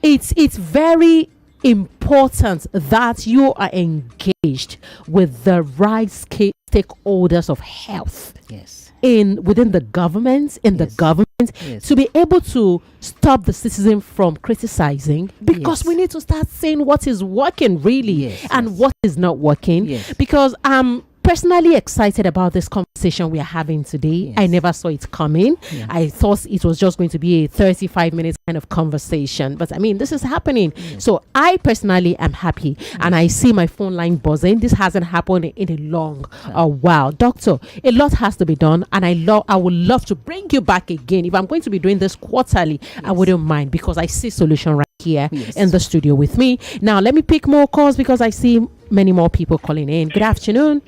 it's very important that you are engaged with the right stakeholders of health. Yes. Within the government, Yes. to be able to stop the citizen from criticizing, because Yes. we need to start saying what is working really and what is not working. Yes. Because I'm personally excited about this conversation we are having today. Yes. I never saw it coming. Yeah. I thought it was just going to be a 35 minutes kind of conversation, but this is happening. So I personally am happy, and I see my phone line buzzing. This hasn't happened in a long while. Doctor, a lot has to be done, and I would love to bring you back again. If I'm going to be doing this quarterly, I wouldn't mind, because I see solution right here in the studio with me. Now let me pick more calls, because I see many more people calling in. Good afternoon.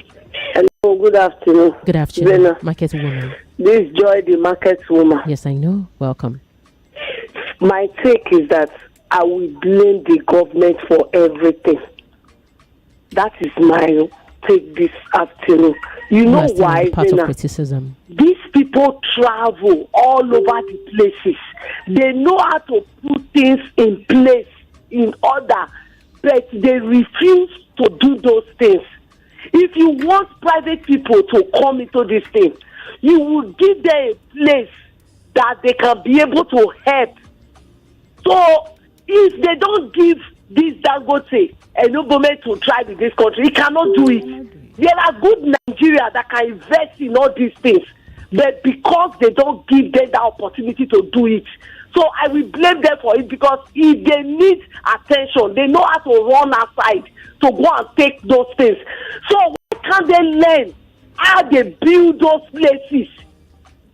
Hello, good afternoon. Good afternoon, Zaynab. market woman. This is Joy, the market woman. Yes, I know. Welcome. My take is that I will blame the government for everything. That is my take this afternoon. You know why, Part of Zaynab? criticism. These people travel all over the places. They know how to put things in place, in order, but they refuse to do those things. If you want private people to come into this thing, you will give them a place that they can be able to help. So if they don't give this Dangote an government to try with this country, he cannot do it. There are good Nigeria that can invest in all these things, but because they don't give them the opportunity to do it, so I will blame them for it. Because if they need attention, they know how to run aside to go and take those things. So why can't they learn how they build those places,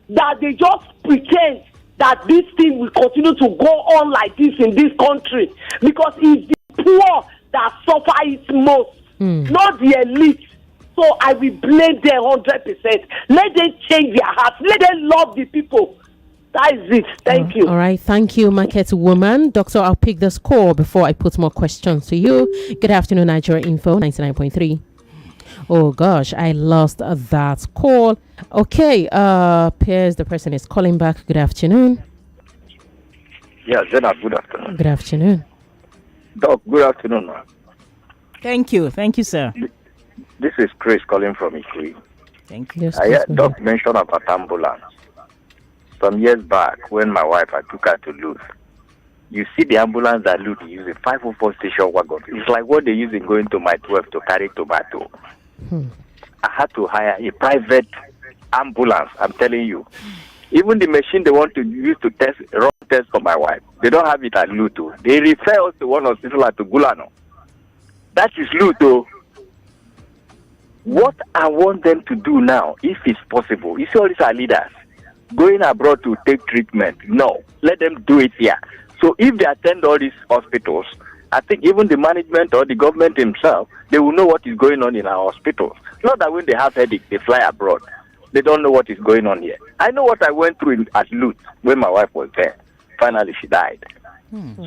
that they just pretend that this thing will continue to go on like this in this country? Because it's the poor that suffer it most, not the elite. So I will blame them 100%. Let them change their hearts. Let them love the people. That is it. Thank you. All right. Thank you, Market Woman. Doctor, I'll pick this call before I put more questions to you. Good afternoon, Nigeria Info 99.3. Oh gosh, I lost that call. Okay, Piers, the person is calling back. Good afternoon. Yeah, Zaynab, good afternoon. Good afternoon. Doc, good afternoon, man. Thank you. Thank you, sir. This is Chris calling from Ikui. Thank you. Yes, I heard Doc mention about ambulance. Some years back, when my wife, I took her to Luth, you see the ambulance that Luth uses, 504 station wagon. It's like what they use in going to my 12 to carry tomato. I had to hire a private ambulance, I'm telling you. Even the machine they want to use to run tests for my wife, they don't have it at Luto. They refer us to one hospital at Gulano. That is Luto. What I want them to do now, if it's possible, you see all these are leaders going abroad to take treatment. No, let them do it here. So if they attend all these hospitals, I think even the management or the government himself, they will know what is going on in our hospitals. Not that when they have headache, they fly abroad. They don't know what is going on here. I know what I went through at Lut when my wife was there. Finally, she died.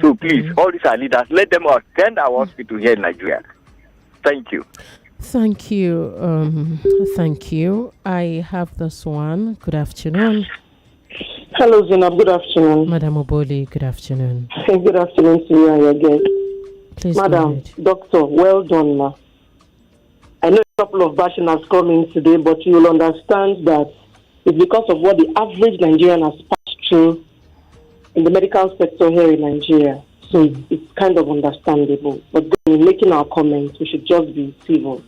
So please, all these are leaders, let them attend our hospital here in Nigeria. Thank you. Thank you. Thank you. I have this one. Good afternoon. Hello, Zaynab. Good afternoon. Madam Oboli, good afternoon. Good afternoon to you and your guest. Please, Madam, Doctor, well done, ma. I know a couple of bashing has come in today, but you will understand that it's because of what the average Nigerian has passed through in the medical sector here in Nigeria. So it's kind of understandable. But in making our comments, we should just be civil.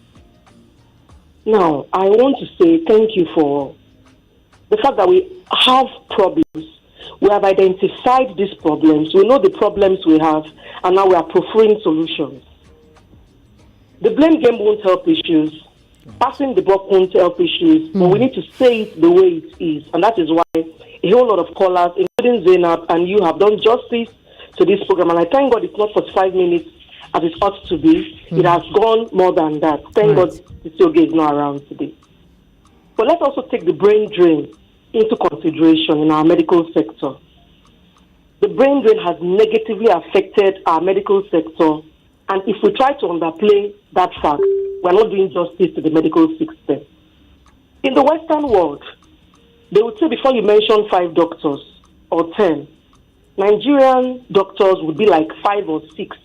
Now, I want to say thank you for the fact that we have problems. We have identified these problems. We know the problems we have, and now we are proffering solutions. The blame game won't help issues. Passing the buck won't help issues. But we need to say it the way it is. And that is why a whole lot of callers, including Zaynab and you, have done justice to this program. And I thank God it's not 45 minutes as it ought to be. It has gone more than that. Thank God Titioge is not around today. But let's also take the brain drain into consideration in our medical sector. The brain drain has negatively affected our medical sector, and if we try to underplay that fact, we're not doing justice to the medical system. In the Western world, they would say before you mention 5 doctors or 10, Nigerian doctors would be like 5 or 6.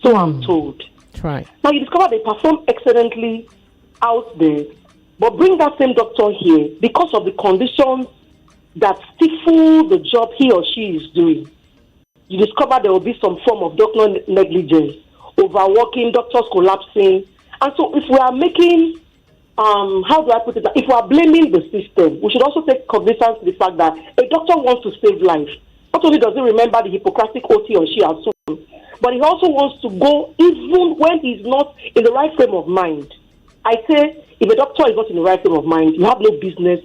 So I'm told. Right. Now you discover they perform excellently out there, but bring that same doctor here because of the conditions that stifle the job he or she is doing. You discover there will be some form of doctor negligence, overworking, doctors collapsing. And so if we are making, how do I put it? If we are blaming the system, we should also take cognizance of the fact that a doctor wants to save life. Not only does he remember the Hippocratic oath he or she has sworn, but he also wants to go even when he's not in the right frame of mind. I say, if a doctor is not in the right frame of mind, you have no business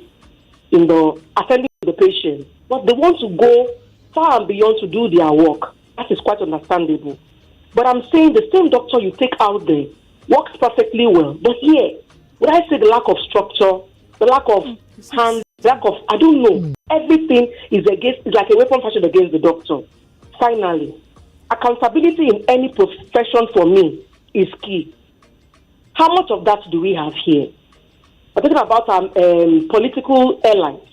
in the attending to the patient. But they want to go far and beyond to do their work. That is quite understandable. But I'm saying the same doctor you take out there works perfectly well. But here, would I say the lack of structure, the lack of hand, the lack of, I don't know, everything is like a weapon fashioned against the doctor. Finally, accountability in any profession for me is key. How much of that do we have here? I'm talking about political airlines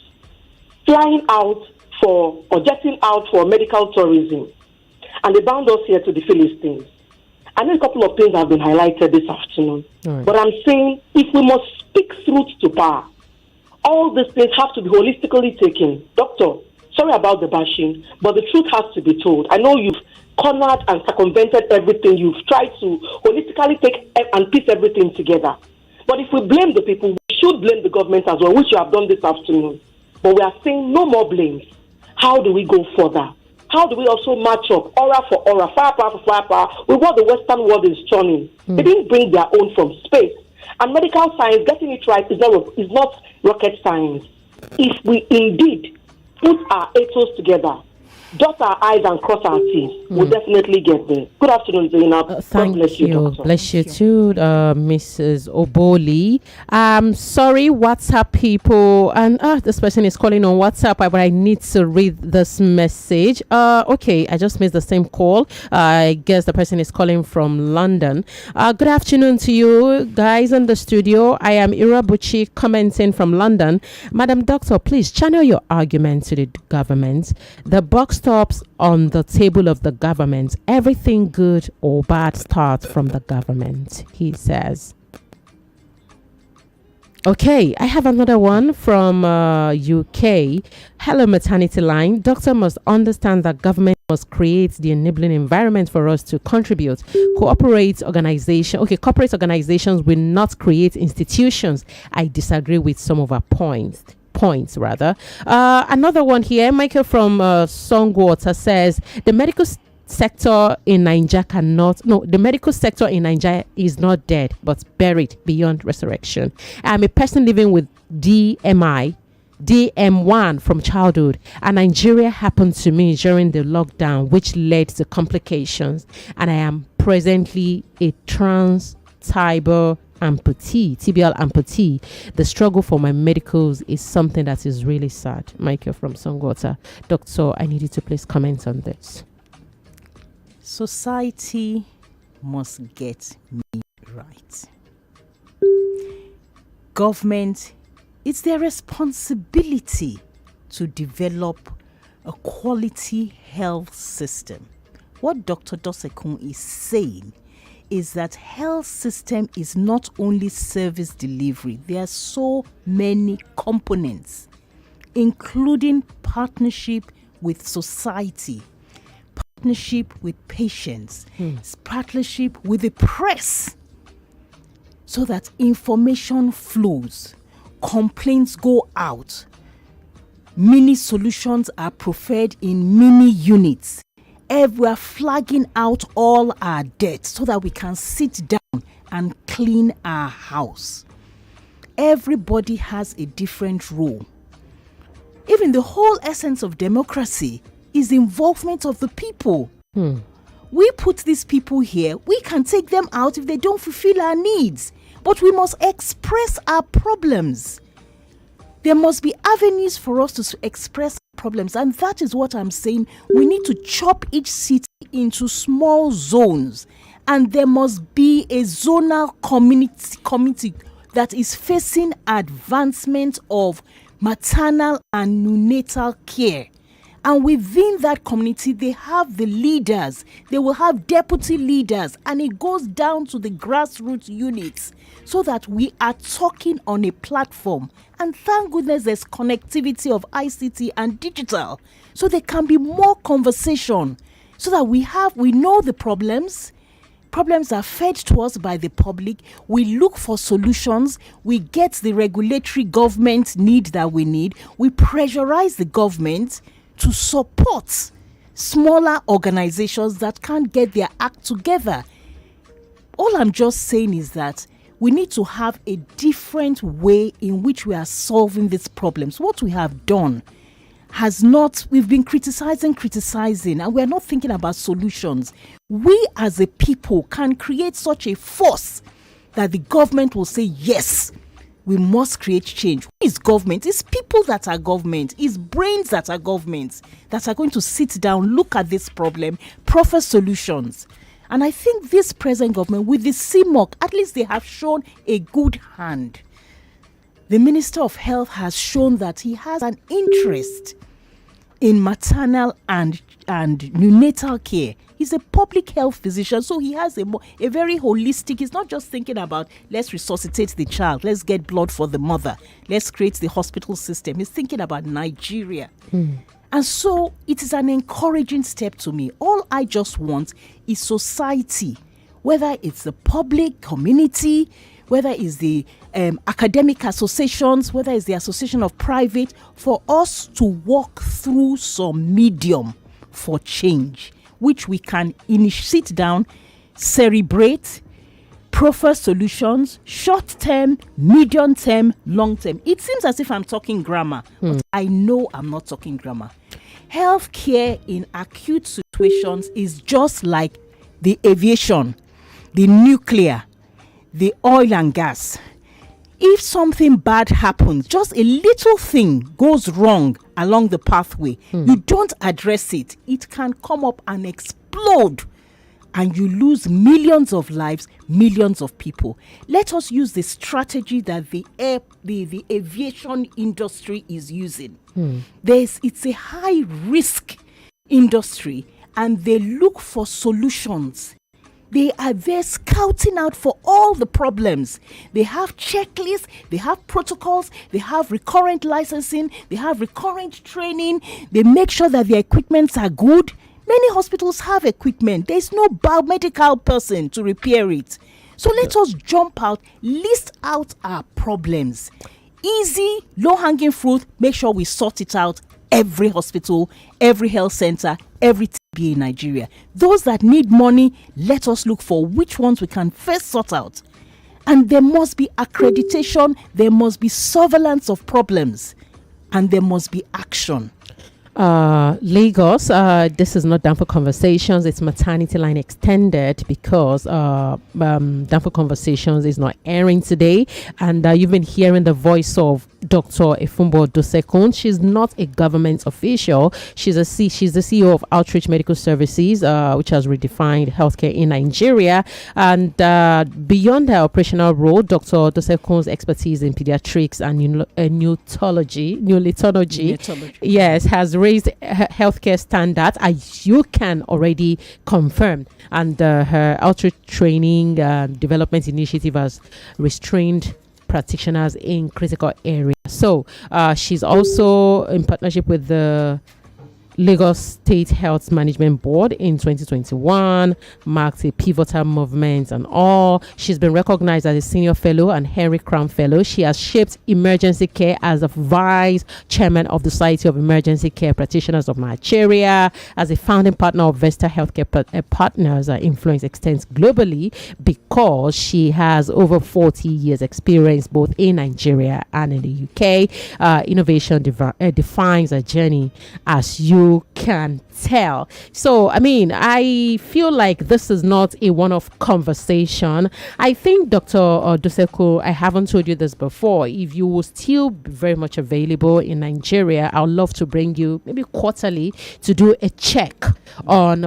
flying out for or jetting out for medical tourism, and they bound us here to the Philistines. I know a couple of things have been highlighted this afternoon, but I'm saying if we must speak truth to power, all these things have to be holistically taken. Doctor, sorry about the bashing, but the truth has to be told. I know you've cornered and circumvented everything. You've tried to holistically take and piece everything together. But if we blame the people, we should blame the government as well, which you have done this afternoon. But we are saying no more blames. How do we go further? How do we also match up aura for aura, firepower for firepower with what the Western world is churning? They didn't bring their own from space. And medical science, getting it right is not rocket science. If we indeed put our ethos together, dot our I's and cross our T's. We'll definitely get there. Good afternoon, Zaynab. Thank God bless you, doctor. Bless you too, Mrs. Oboli. Sorry, WhatsApp people. And this person is calling on WhatsApp, but I need to read this message. Okay, I just missed the same call. I guess the person is calling from London. Good afternoon to you guys in the studio. I am Irabuchi commenting from London. Madam Doctor, please channel your argument to the government. The buck stops on the table of the government. Everything good or bad starts from the government, he says. Okay, I have another one from UK. Hello, maternity line. Doctor must understand that government must create the enabling environment for us to contribute. Corporate organizations will not create institutions. I disagree with some of our points. Another one here, Michael from Songwater says the medical sector in Nigeria is not dead but buried beyond resurrection. I'm a person living with DM1 from childhood, and Nigeria happened to me during the lockdown, which led to complications, and I am presently a tibial amputee. The struggle for my medicals is something that is really sad. Michael from Songwater. Doctor, I need you to please comment on this. Society must get me right. Government, it's their responsibility to develop a quality health system. What Dr. Dosekun is saying is that health system is not only service delivery. There are so many components, including partnership with society, partnership with patients, partnership with the press, so that information flows, complaints go out, mini solutions are preferred in mini units. We are flagging out all our debts so that we can sit down and clean our house. Everybody has a different role. Even the whole essence of democracy is the involvement of the people. We put these people here. We can take them out if they don't fulfill our needs. But we must express our problems. There must be avenues for us to express problems, and that is what I'm saying. We need to chop each city into small zones, and there must be a zonal committee that is facing advancement of maternal and neonatal care. And within that community, they have the leaders, they will have deputy leaders, and it goes down to the grassroots units so that we are talking on a platform. And thank goodness there's connectivity of ICT and digital, so there can be more conversation, so that we know the problems. Problems are fed to us by the public. We look for solutions. We get the regulatory government need that we need. We pressurize the government to support smaller organizations that can't get their act together. All I'm just saying is that we need to have a different way in which we are solving these problems. What we have done we've been criticizing, and we're not thinking about solutions. We as a people can create such a force that the government will say, yes, we must create change. Who is government? It's people that are government. It's brains that are government that are going to sit down, look at this problem, proffer solutions. And I think this present government, with the CMOC, at least they have shown a good hand. The Minister of Health has shown that he has an interest in maternal and neonatal care. He's a public health physician, so he has a very holistic. He's not just thinking about, let's resuscitate the child, let's get blood for the mother, let's create the hospital system. He's thinking about Nigeria. And so it is an encouraging step to me. All I just want is society, whether it's the public community, whether it's the academic associations, whether it's the association of private, for us to walk through some medium for change, which we can sit down, cerebrate, proffer solutions, short term, medium term, long term. It seems as if I'm talking grammar, but I know I'm not talking grammar. Healthcare in acute situations is just like the aviation, the nuclear, the oil and gas. If something bad happens, just a little thing goes wrong along the pathway, you don't address it, it can come up and explode, and you lose millions of lives, millions of people. Let us use the strategy that the aviation industry is using. It's a high risk industry, and they look for solutions. They are there scouting out for all the problems. They have checklists, they have protocols, they have recurrent licensing, they have recurrent training. They make sure that their equipments are good. Many hospitals have equipment. There's no biomedical person to repair it. So let us jump out, list out our problems. Easy, low-hanging fruit, make sure we sort it out. Every hospital, every health center, every TB in Nigeria. Those that need money, let us look for which ones we can first sort out. And there must be accreditation, there must be surveillance of problems, and there must be action. Lagos, this is not Down for Conversations, it's Maternity Line Extended, because Down for Conversations is not airing today, and you've been hearing the voice of Dr. Efunbo Dosekun. She's not a government official. She's the CEO of Outreach Medical Services, which has redefined healthcare in Nigeria. And beyond her operational role, Dr. Dosekun's expertise in pediatrics and neonatology, yes, has raised healthcare standards, as you can already confirm. And her outreach training development initiative has restrained practitioners in critical areas. So she's also in partnership with the Lagos State Health Management Board in 2021, marked a pivotal movement and all. She's been recognized as a senior fellow and Henry Crown fellow. She has shaped emergency care as a vice chairman of the Society of Emergency Care Practitioners of Nigeria, as a founding partner of Vesta Healthcare Partners. Her influence extends globally because she has over 40 years experience both in Nigeria and in the UK. Innovation defines a journey, as you can tell. So, I mean, I feel like this is not a one-off conversation. I think, Dr. Dosekun, I haven't told you this before. If you will still be very much available in Nigeria, I'd love to bring you maybe quarterly to do a check on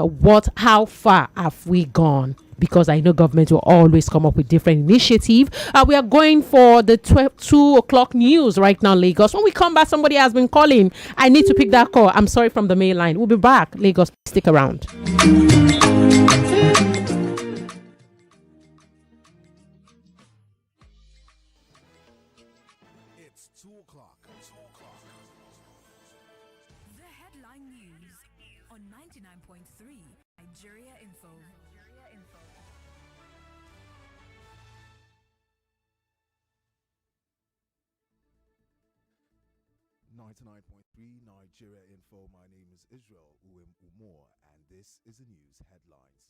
how far have we gone, because I know government will always come up with different initiative. We are going for the 2 o'clock news right now, Lagos. When we come back, somebody has been calling. I need to pick that call. I'm sorry, from the main line. We'll be back. Lagos, stick around. It's 2 o'clock. The headline news on 99.3 Nigeria Info. 99.3 Nigeria Info. My name is Israel Umor, and this is the news headlines.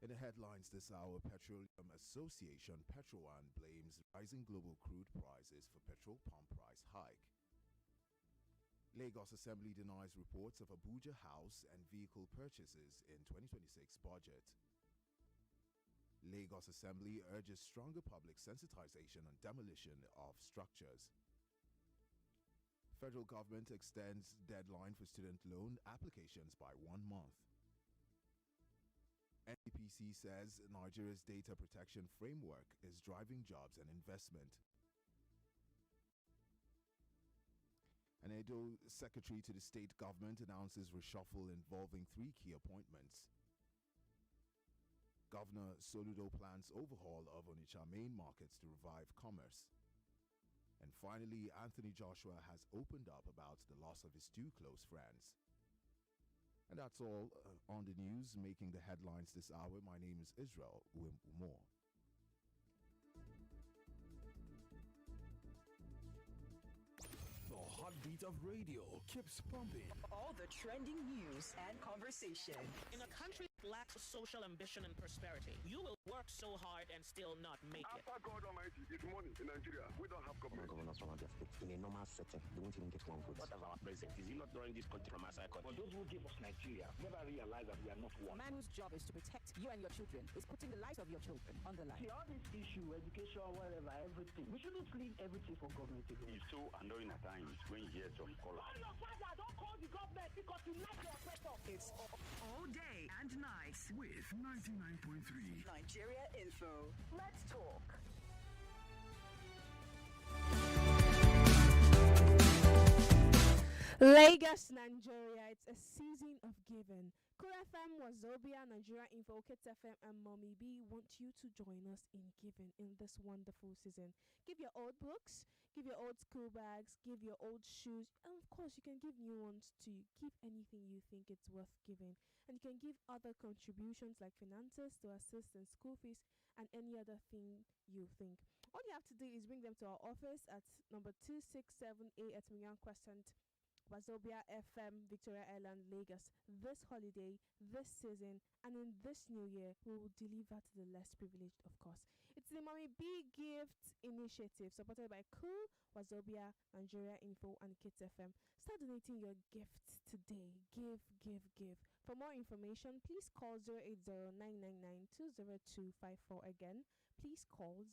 In the headlines this hour, Petroleum Association Petroan blames rising global crude prices for petrol pump price hike. Lagos Assembly denies reports of Abuja house and vehicle purchases in 2026 budget. Lagos Assembly urges stronger public sensitization on demolition of structures. Federal government extends deadline for student loan applications by 1 month. NPC says Nigeria's data protection framework is driving jobs and investment. An Edo secretary to the state government announces reshuffle involving 3 key appointments. Governor Soludo plans overhaul of Onitsha main markets to revive commerce. And finally, Anthony Joshua has opened up about the loss of his 2 close friends. And that's all on the news making the headlines this hour. My name is Israel Umor. The heartbeat of radio keeps pumping. All the trending news and conversation. In a country lacks social ambition and prosperity. You will work so hard and still not make it. After God Almighty, it's money in Nigeria. We don't have government. Governors from other states in a normal setting, they won't even get one vote. What of our president? Is he not running this country from our side? But those who gave us Nigeria never realized that we are not one. A man whose job is to protect you and your children is putting the lives of your children on the line. See, all this issue, education, whatever, everything, we shouldn't leave everything for government to do. It's so annoying at times when you hear some call. Call your father, don't call the government because you like your oppressor. It's all day and night with 99.3 Nigeria Info. Let's talk. Lagos, Nigeria. It's a season of giving. Cool FM, Wazobia, Nigeria Info, Kids FM, and Mommy B want you to join us in giving in this wonderful season. Give your old books, give your old school bags, give your old shoes, and of course, you can give new ones too. Give anything you think it's worth giving. And you can give other contributions like finances to assist in school fees and any other thing you think. All you have to do is bring them to our office at number 267A at Mian Crescent, Wazobia FM, Victoria Island, Lagos. This holiday, this season, and in this new year, we will deliver to the less privileged, of course. It's the Mommy B Gift Initiative, supported by Cool, Wazobia, Nigeria Info, and Kids FM. Start donating your gifts today. Give, give, give. For more information, please call 080-999-20254. Again, please call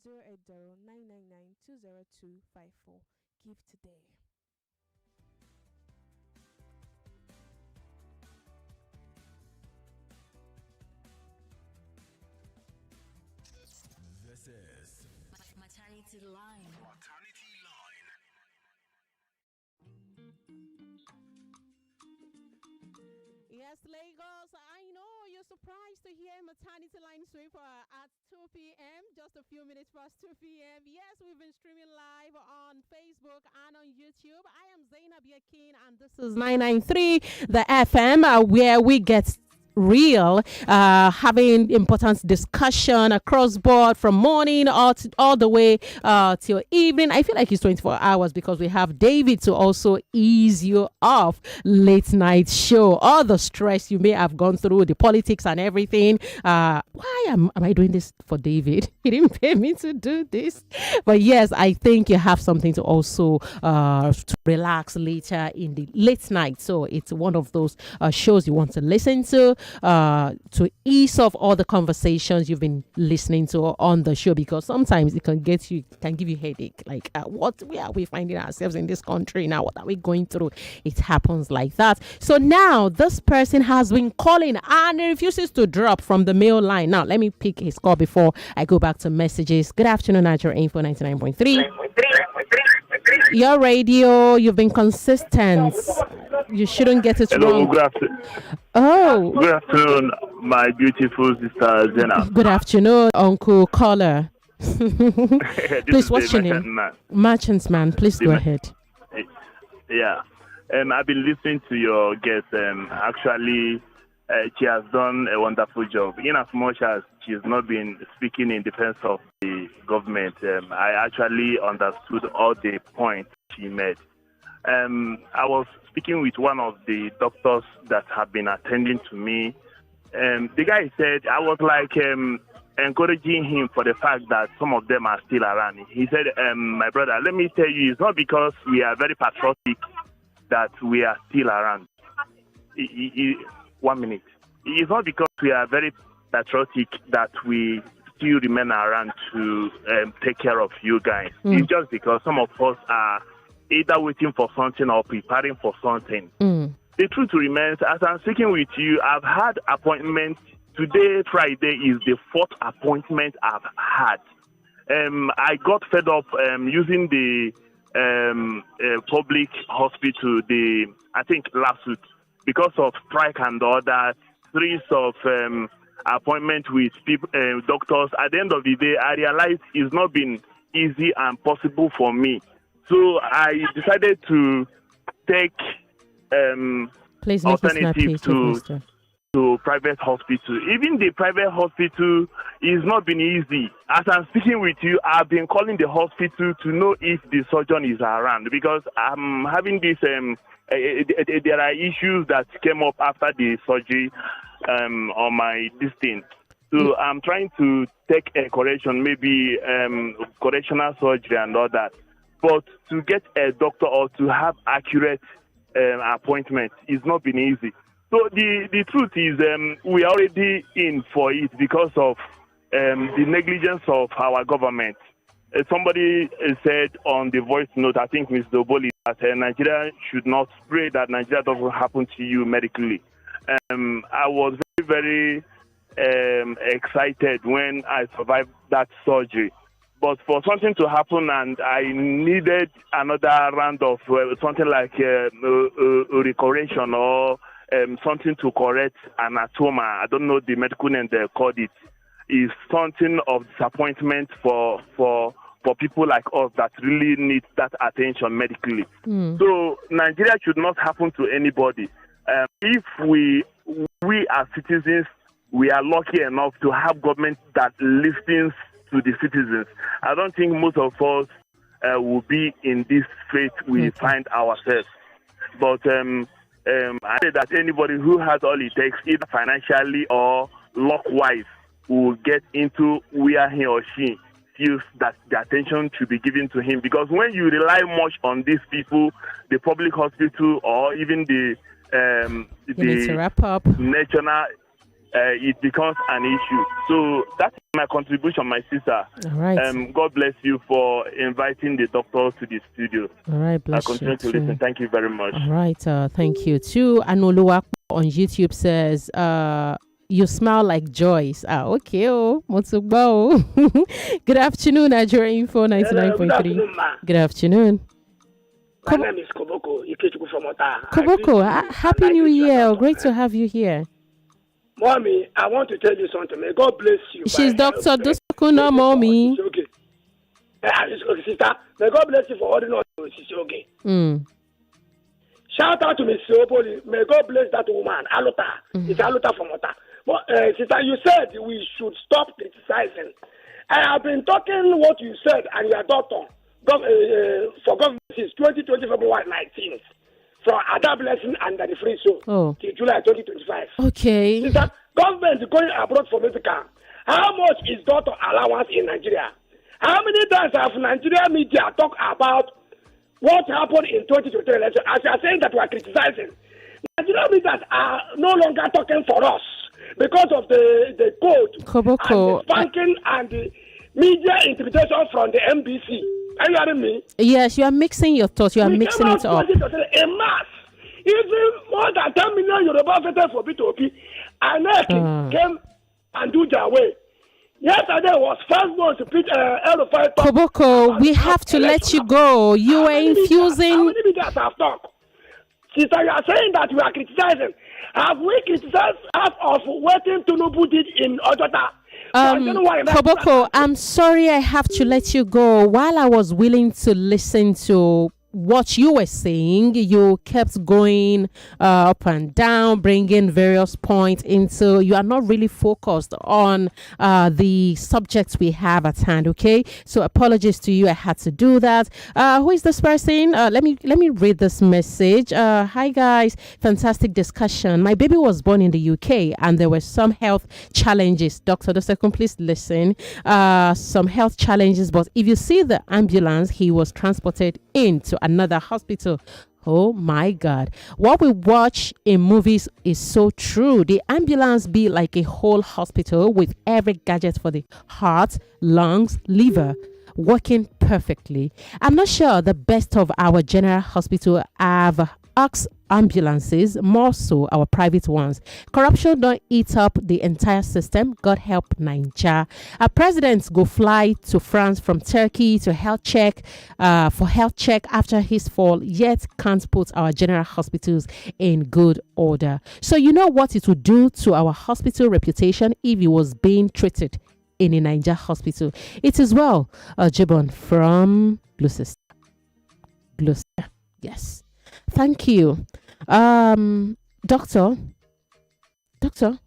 080-999-20254. Give today. This is Maternity Line. Maternity Line. Yes, Lagos, I know you're surprised to hear Maternity Line sweep at 2 p.m., just a few minutes past 2 p.m. Yes, we've been streaming live on Facebook and on YouTube. I am Zaynab Yekeen, and this is 993, the FM, where we get real, having important discussion across board from morning all the way till evening. I feel like it's 24 hours because we have David to also ease you off late night show, all the stress you may have gone through, the politics and everything. Why am I doing this for David? He didn't pay me to do this. But yes, I think you have something to also to relax later in the late night. So it's one of those shows you want to listen to ease off all the conversations you've been listening to on the show, because sometimes it can give you headache. Like, where are we finding ourselves in this country now? What are we going through? It happens like that. So now this person has been calling and he refuses to drop from the mail line. Now let me pick his call before I go back to messages. Good afternoon, Nigeria Info 99.3. Your radio, you've been consistent. You shouldn't get it wrong. Good afternoon. Oh. Good afternoon, my beautiful sister Zaynab. Good afternoon, Uncle Caller. Please, what's your name? Merchants Man. Please go ahead. Yeah. I've been listening to your guest. Actually, she has done a wonderful job. In as much as she's not been speaking in defense of the government, I actually understood all the points she made. I was speaking with one of the doctors that have been attending to me. The guy said, I was like encouraging him for the fact that some of them are still around. He said, my brother, let me tell you, it's not because we are very patriotic that we are still around. 1 minute. It's not because we are very patriotic that we still remain around to take care of you guys. It's just because some of us are either waiting for something or preparing for something. The truth remains, as I'm speaking with you, I've had appointments. Today, Friday, is the 4th appointment I've had. I got fed up using the public hospital, I think last week, because of strike and other series of appointments with people, doctors. At the end of the day, I realized it's not been easy and possible for me. So I decided to take alternative to private hospital. Even the private hospital is not been easy. As I'm speaking with you, I've been calling the hospital to know if the surgeon is around, because I'm having this. There are issues that came up after the surgery. on my this thing. So I'm trying to take a correction, maybe correctional surgery and all that. But to get a doctor or to have accurate appointment is not been easy. So the truth is we are already in for it because of the negligence of our government. Somebody said on the voice note, I think Ms. Doboli, that Nigeria should not pray that Nigeria doesn't happen to you medically. I was very, very excited when I survived that surgery. But for something to happen and I needed another round of something like a restoration or something to correct an atoma, I don't know the medical name they called it, is something of disappointment for people like us that really need that attention medically. So Nigeria should not happen to anybody. If we as citizens, we are lucky enough to have government that listens to the citizens, I don't think most of us will be in this fate we find ourselves. But I say that anybody who has all it takes, either financially or luck-wise, will get into where he or she feels that the attention should be given to him. Because when you rely much on these people, the public hospital or even the national, it becomes an issue. So that's my contribution, my sister. All right. God bless you for inviting the doctors to the studio. All right, bless I continue to listen. Thank you very much. All right, thank you too. Anoluwa on YouTube says, you smell like Joyce. Okay, Motsugbo. Good afternoon, Nigeria Info 99.3. Good afternoon. My name is Koboko Ikechuku from Ota. Koboko, Happy New Year. Great to have you here. Mommy, I want to tell you something. May God bless you. She's Dr. Dosekun, Mommy. Okay. Sister, may God bless you for holding on to this. Okay. Shout out to Miss Opoli. May God bless that woman. Alota. It's Alota from Ota. But sister, you said we should stop criticizing. I have been talking what you said and your doctor for government since 2020 February 19th. From Ada Blessing and the Free Soul till July 2025. Okay. Sister, government is going abroad for medical. How much is doctor allowance in Nigeria? How many times have Nigeria media talked about what happened in 2023 election? As you are saying that we are criticizing, Nigeria media are no longer talking for us because of the code Koboko. and the banking and the media interpretation from the MBC. Are you hearing me? Yes, you are mixing your thoughts. You are mixing it up. A mass. Even more than 10 million Yoruba voters for B2P, and came and do their way. Yesterday was first one to pitch L5. Koboko, we have to let you go. You are infusing. How many media have talked? Sister, you are saying that we are criticizing. Have we criticized half of what Tinubu did in Ojota? Koboko, I'm sorry I have to let you go. While I was willing to listen to what you were saying, you kept going up and down, bringing various points into. You are not really focused on the subjects we have at hand. Okay, so apologies to you. I had to do that. Who is this person? Let me read this message. Hi guys, fantastic discussion. My baby was born in the UK and there were some health challenges. Dr. Dosekun, please listen. Some health challenges, but if you see the ambulance, he was transported into another hospital. Oh my God. What we watch in movies is so true. The ambulance be like a whole hospital with every gadget for the heart, lungs, liver working perfectly. I'm not sure the best of our general hospital have ox ambulances, more so our private ones. Corruption don't eat up the entire system. God help Nigeria. Our presidents go fly to France from Turkey to health check after his fall, yet can't put our general hospitals in good order. So you know what it would do to our hospital reputation if it was being treated in a Nigeria hospital. It is well, Jibon from Gloucester. Yes. Thank you. Doctor,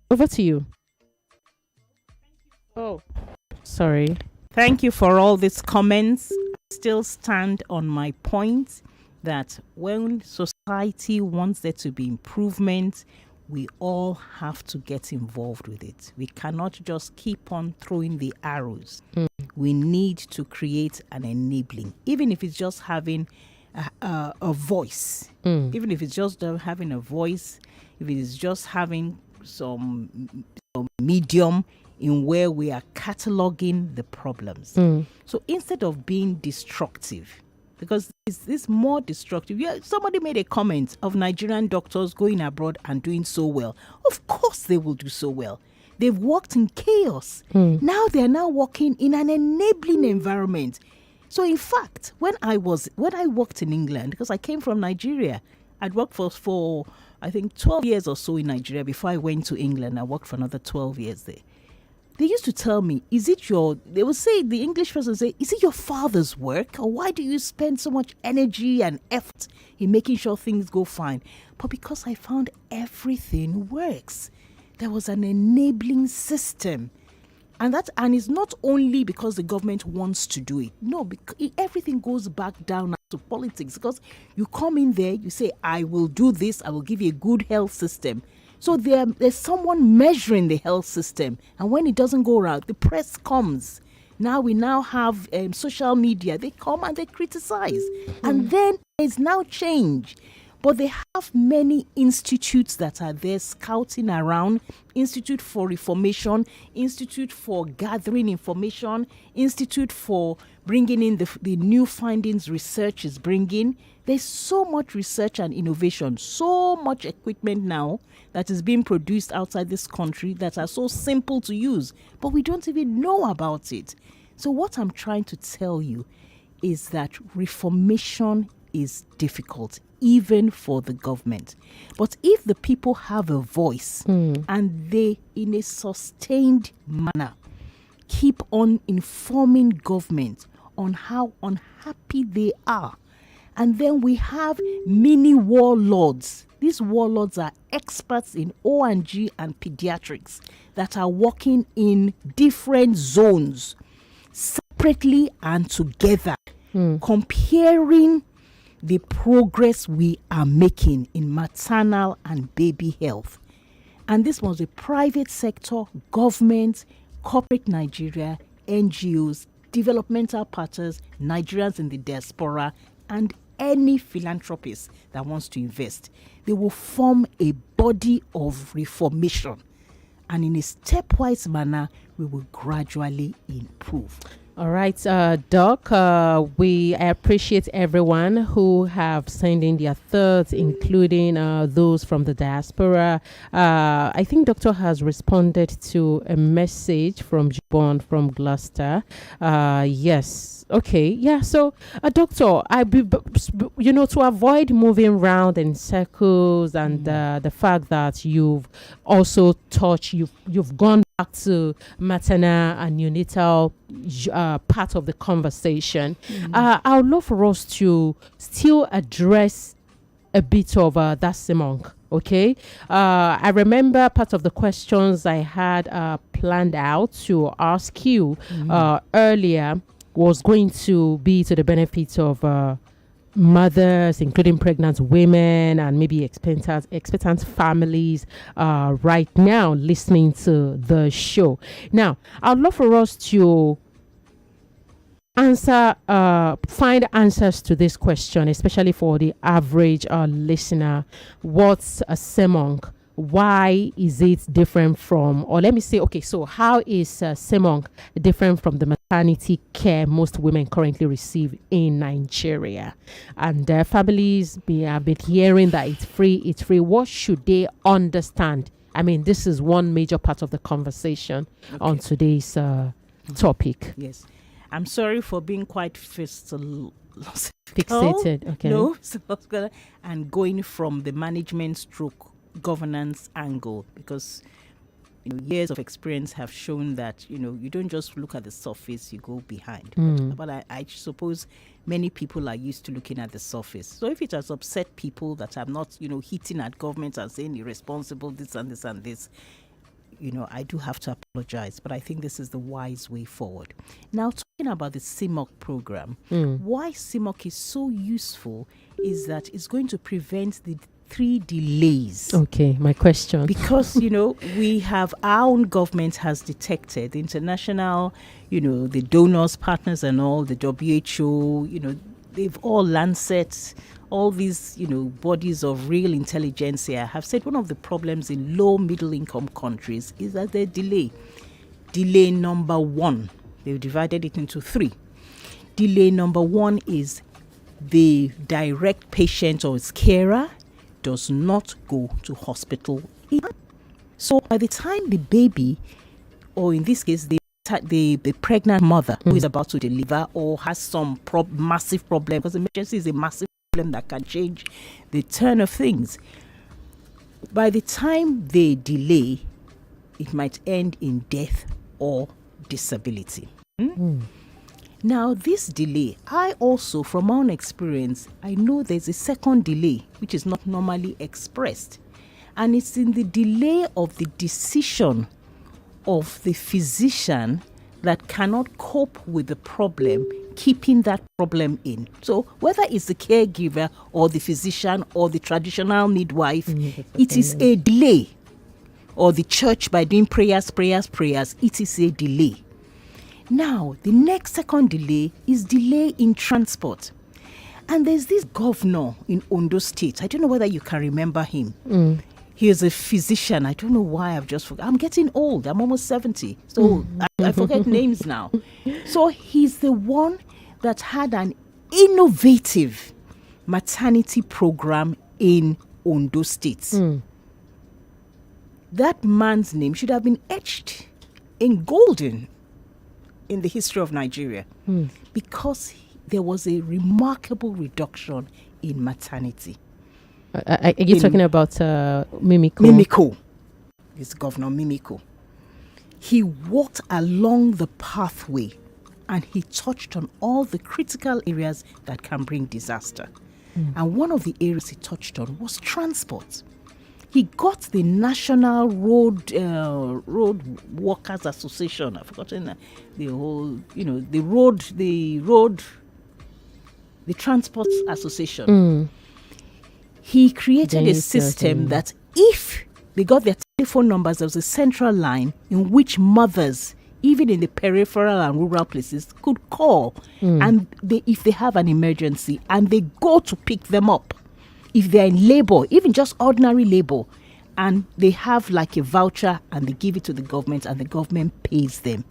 over to you. Oh, sorry. Thank you for all these comments. I still stand on my point that when society wants there to be improvement, we all have to get involved with it. We cannot just keep on throwing the arrows. We need to create an enabling, even if it's just having a voice, even if it's just having a voice, if it is just having some medium in where we are cataloging the problems. So instead of being destructive, because it's more destructive. Yeah, somebody made a comment of Nigerian doctors going abroad and doing so well. Of course they will do so well. They've worked in chaos. Now they are now working in an enabling environment. So in fact, when I worked in England, because I came from Nigeria, I'd worked for I think 12 years or so in Nigeria before I went to England. I worked for another 12 years there. They used to tell me, they would say, the English person would say, is it your father's work? Or why do you spend so much energy and effort in making sure things go fine? But because I found everything works. There was an enabling system. And it's not only because the government wants to do it. No, because everything goes back down to politics. Because you come in there, you say, I will do this, I will give you a good health system. So there's someone measuring the health system. And when it doesn't go right, the press comes. Now we have social media. They come and they criticize. And then there's now change. But they have many institutes that are there scouting around. Institute for Reformation, Institute for Gathering Information, Institute for bringing in the new findings research is bringing. There's so much research and innovation, so much equipment now that is being produced outside this country that are so simple to use, but we don't even know about it. So what I'm trying to tell you is that reformation is difficult, even for the government. But if the people have a voice and they, in a sustained manner, keep on informing government on how unhappy they are, and then we have mini warlords. These warlords are experts in O&G and pediatrics that are working in different zones, separately and together, comparing the progress we are making in maternal and baby health. And this was the private sector, government, corporate Nigeria, NGOs, developmental partners, Nigerians in the diaspora, and any philanthropist that wants to invest. They will form a body of reformation. And in a stepwise manner, we will gradually improve. All right, Doc, I appreciate everyone who have sent in their thoughts, including those from the diaspora. I think Doctor has responded to a message from Jibon from Gloucester. Yes. Okay. Yeah. So, Doctor, to avoid moving round in circles and the fact that you've also you've gone back to maternal and neonatal part of the conversation. I would love for us to still address a bit of that CMONC. Okay, I remember part of the questions I had planned out to ask you earlier was going to be to the benefit of mothers, including pregnant women and maybe expectant families right now listening to the show. Now, I'd love for us to find answers to this question, especially for the average listener. What's a CMONC? Why is it different from, or let me say, okay, so how is CMONC different from the maternity care most women currently receive in Nigeria? And families have been hearing that it's free. What should they understand? I mean, this is one major part of the conversation on today's topic. Yes. I'm sorry for being quite fixated. Okay. No, and going from the management stroke governance angle, because years of experience have shown that you don't just look at the surface, you go behind. But I suppose many people are used to looking at the surface. So if it has upset people that I'm not hitting at government and saying irresponsible this and this and this, I do have to apologize, but I think this is the wise way forward. Now, talking about the CMOC program, why CMOC is so useful is that it's going to prevent the 3 delays. Okay, my question. Because, we have our own government has detected the international, the donors, partners and all, the WHO, they've all Lancet, all these, bodies of real intelligentsia have said one of the problems in low middle income countries is that they delay. Delay number 1, they've divided it into 3. Delay number 1 is the direct patient or its carer does not go to hospital. So by the time the baby, or in this case, the pregnant mother who is about to deliver or has some massive problem, because emergency is a massive problem that can change the turn of things. By the time they delay, it might end in death or disability. Now, this delay, I also, from my own experience, I know there's a second delay, which is not normally expressed. And it's in the delay of the decision of the physician that cannot cope with the problem, keeping that problem in. So whether it's the caregiver or the physician or the traditional midwife, it is a delay. Or the church by doing prayers, it is a delay. Now, the next second delay is delay in transport. And there's this governor in Ondo State. I don't know whether you can remember him. He is a physician. I don't know why I've just forgotten. I'm getting old. I'm almost 70. So I forget names now. So he's the one that had an innovative maternity program in Ondo State. That man's name should have been etched in golden in the history of Nigeria because there was a remarkable reduction in maternity. Are you talking about Mimiko? Mimiko. It's Governor Mimiko. He walked along the pathway and he touched on all the critical areas that can bring disaster. And one of the areas he touched on was transport. He got the National Road Workers Association. I've forgotten the whole, the Transport Association. He created a system that if they got their telephone numbers, there was a central line in which mothers, even in the peripheral and rural places, could call. And if they have an emergency and they go to pick them up. If they're in labor, even just ordinary labor, and they have like a voucher and they give it to the government and the government pays them.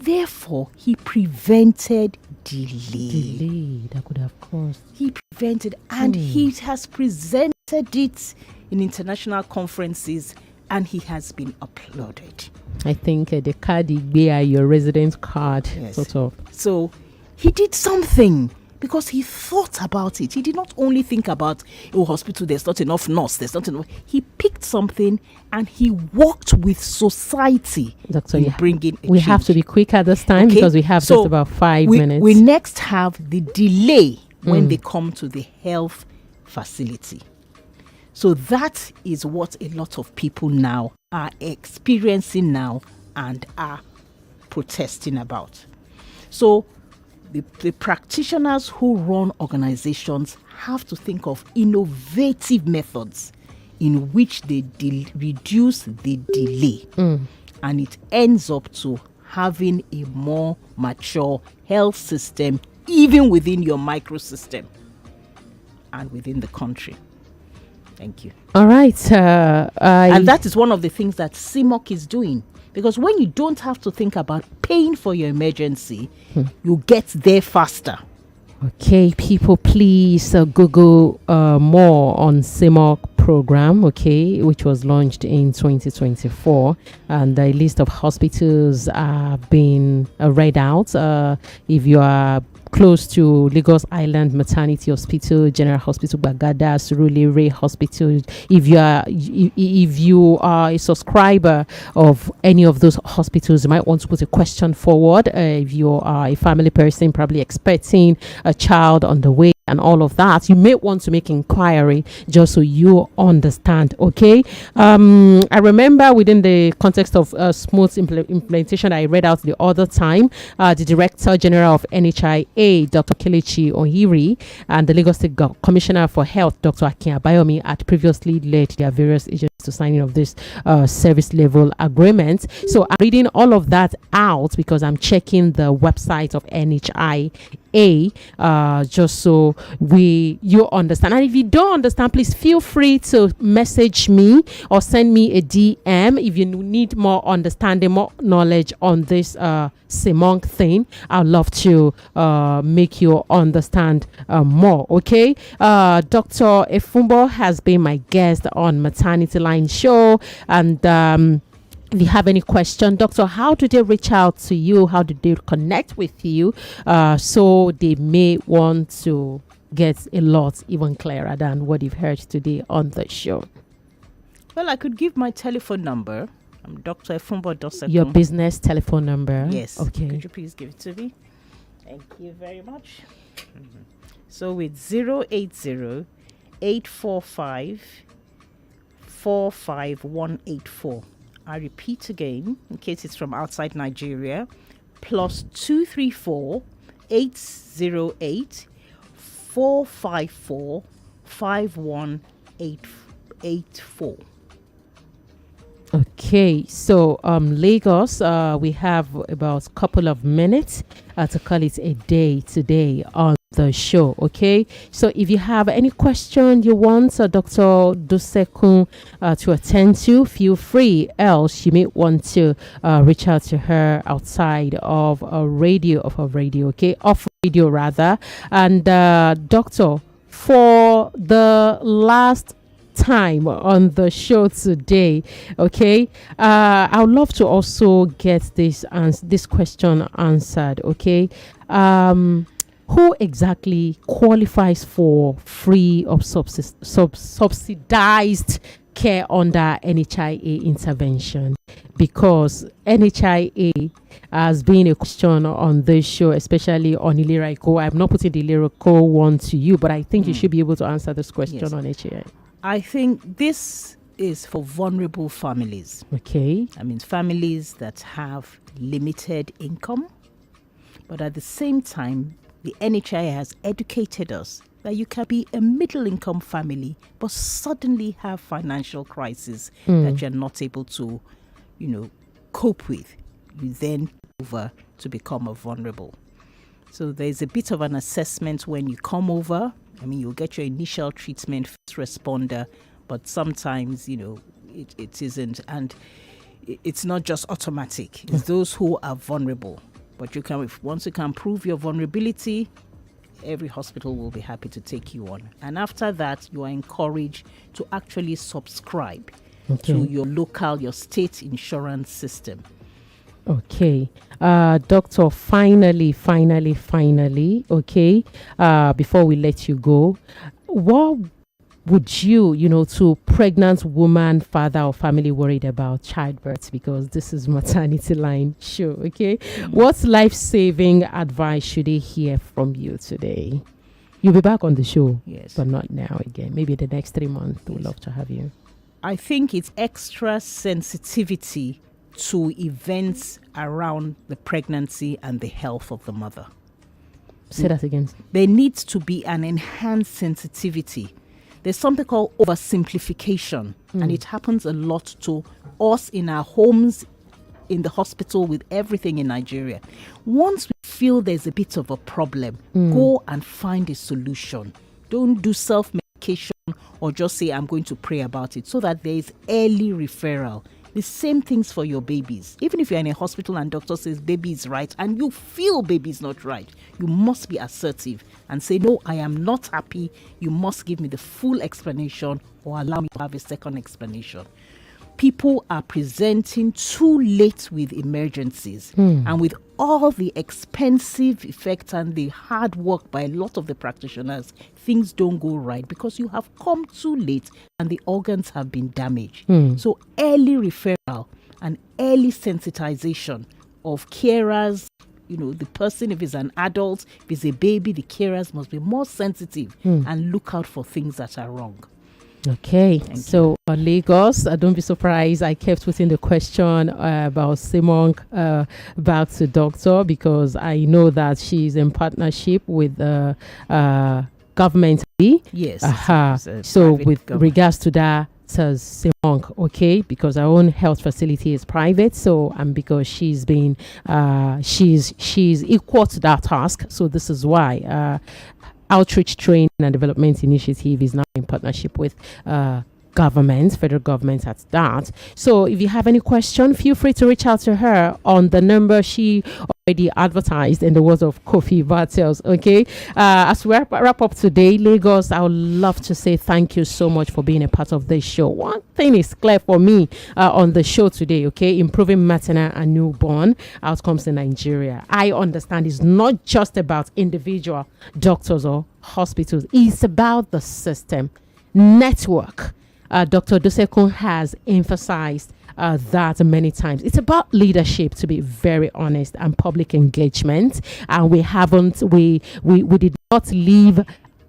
Therefore, he prevented delay. That could have caused. He prevented, and he has presented it in international conferences, and he has been applauded. I think the card your residence card, sort of. So he did something. Because he thought about it. He did not only think about, hospital, there's not enough nurse, there's not enough. He picked something and he worked with society Doctor, in bringing a we change. have to be quick at this time because we have just about 5 minutes. We next have the delay when they come to the health facility. So that is what a lot of people now are experiencing now and are protesting about. So the practitioners who run organizations have to think of innovative methods in which they reduce the delay. And it ends up to having a more mature health system, even within your microsystem and within the country. Thank you. All right. And that is one of the things that CMOC is doing. Because when you don't have to think about paying for your emergency, you get there faster. Okay, people, please Google more on CMOC program, okay, which was launched in 2024. And the list of hospitals are being read out. If you are close to Lagos Island Maternity Hospital, General Hospital Bagada, Surulere Hospital. If you are a subscriber of any of those hospitals, you might want to put a question forward. If you are a family person, probably expecting a child on the way and all of that, you may want to make inquiry just so you understand. Okay. I remember within the context of smooth implementation, I read out the other time, the Director General of NHIA NHIA, Dr. Kelechi Ohiri, and the Lagos State Commissioner for Health, Dr. Akin Abayomi, had previously led their various agencies to signing of this service level agreement. So I'm reading all of that out because I'm checking the website of NHIA, just so you understand. And if you don't understand, please feel free to message me or send me a DM if you need more understanding, more knowledge on this Simong thing. I'd love to make you understand more. Okay, Dr. Efunbo has been my guest on Maternity Line show, and if you have any question, doctor, how do they reach out to you? How do they connect with you? So they may want to get a lot even clearer than what you've heard today on the show. Well, I could give my telephone number. I'm Dr. Efunbo Dosekun. Your business telephone number? Yes. Okay. Could you please give it to me? Thank you very much. So it's 080-845-45184. I repeat again, in case it's from outside Nigeria, +234-808-454-5184. Okay, so Lagos, we have about a couple of minutes to call it a day today on the show. Okay, so if you have any question you want Dr. Dosekun to attend to, feel free. Else you may want to reach out to her outside of a radio, okay, off radio rather. And doctor, for the last time on the show today, okay, I would love to also get this question answered. Okay, who exactly qualifies for free of subsidized care under NHIA intervention? Because NHIA has been a question on this show, especially on Iliraiko. I'm not putting the Iliraiko one to you, but I think you should be able to answer this question on NHIA. I think this is for vulnerable families. Okay. I mean, families that have limited income, but at the same time, the NHIA has educated us that you can be a middle-income family, but suddenly have financial crisis that you're not able to, cope with. You then over to become a vulnerable. So there's a bit of an assessment when you come over. I mean, you'll get your initial treatment, first responder, but sometimes, it isn't. And it's not just automatic. It's those who are vulnerable. But once you can prove your vulnerability, every hospital will be happy to take you on. And after that, you are encouraged to actually subscribe to your state insurance system. Okay. Doctor, finally, okay, before we let you go, what would you, to pregnant woman, father or family worried about childbirth, because this is Maternity Line show, okay? What life-saving advice should they hear from you today? You'll be back on the show, yes, but not now again. Maybe the next 3 months, we'd love to have you. I think it's extra sensitivity to events around the pregnancy and the health of the mother. Say that again. There needs to be an enhanced sensitivity. There's something called oversimplification, and it happens a lot to us in our homes, in the hospital, with everything in Nigeria. Once we feel there's a bit of a problem, go and find a solution. Don't do self-medication or just say, I'm going to pray about it, so that there is early referral. The same things for your babies. Even if you're in a hospital and doctor says baby is right and you feel baby is not right, you must be assertive and say, no, I am not happy. You must give me the full explanation or allow me to have a second explanation. People are presenting too late with emergencies, and with all the expensive effects and the hard work by a lot of the practitioners, things don't go right because you have come too late and the organs have been damaged. So early referral and early sensitization of carers, the person, if it's an adult, if it's a baby, the carers must be more sensitive and look out for things that are wrong. Okay, so Lagos, don't be surprised. I kept putting the question about Simon back to doctor because I know that she's in partnership with government. Yes. So with regards to that, says Simon, okay, because our own health facility is private, so and because she's been she's equal to that task, so this is why outreach training and development initiative is now in partnership with government, federal government at that. So if you have any question, feel free to reach out to her on the number she already advertised in the words of Kofi Bartels. Okay, as we wrap up today, Lagos, I would love to say thank you so much for being a part of this show. One thing is clear for me on the show today, okay, improving maternal and newborn outcomes in Nigeria. I understand it's not just about individual doctors or hospitals, it's about the system network. Dr. Dosekun has emphasized that many times. It's about leadership, to be very honest, and public engagement. And we did not leave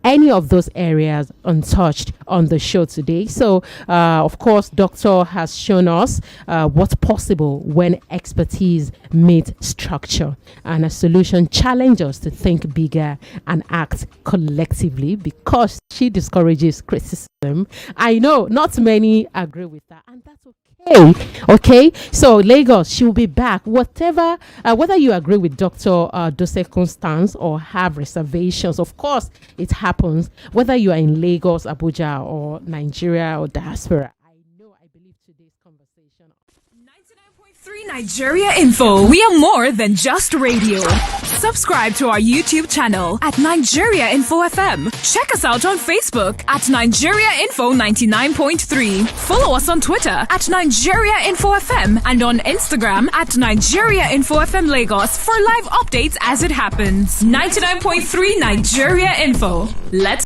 any of those areas untouched on the show today. So, of course, Doctor has shown us what's possible when expertise meets structure, and a solution challenges us to think bigger and act collectively because she discourages criticism. I know not many agree with that, and that's okay. So Lagos, she will be back. Whatever, whether you agree with Dr. Dosekun's stance or have reservations, of course, it happens. Whether you are in Lagos, Abuja, or Nigeria or diaspora. I believe today's conversation. 99.3 Nigeria Info. We are more than just radio. Subscribe to our YouTube channel at Nigeria Info FM. Check us out on Facebook at Nigeria Info 99.3. Follow us on Twitter at Nigeria Info FM and on Instagram at Nigeria Info FM Lagos for live updates as it happens. 99.3 Nigeria Info. Let's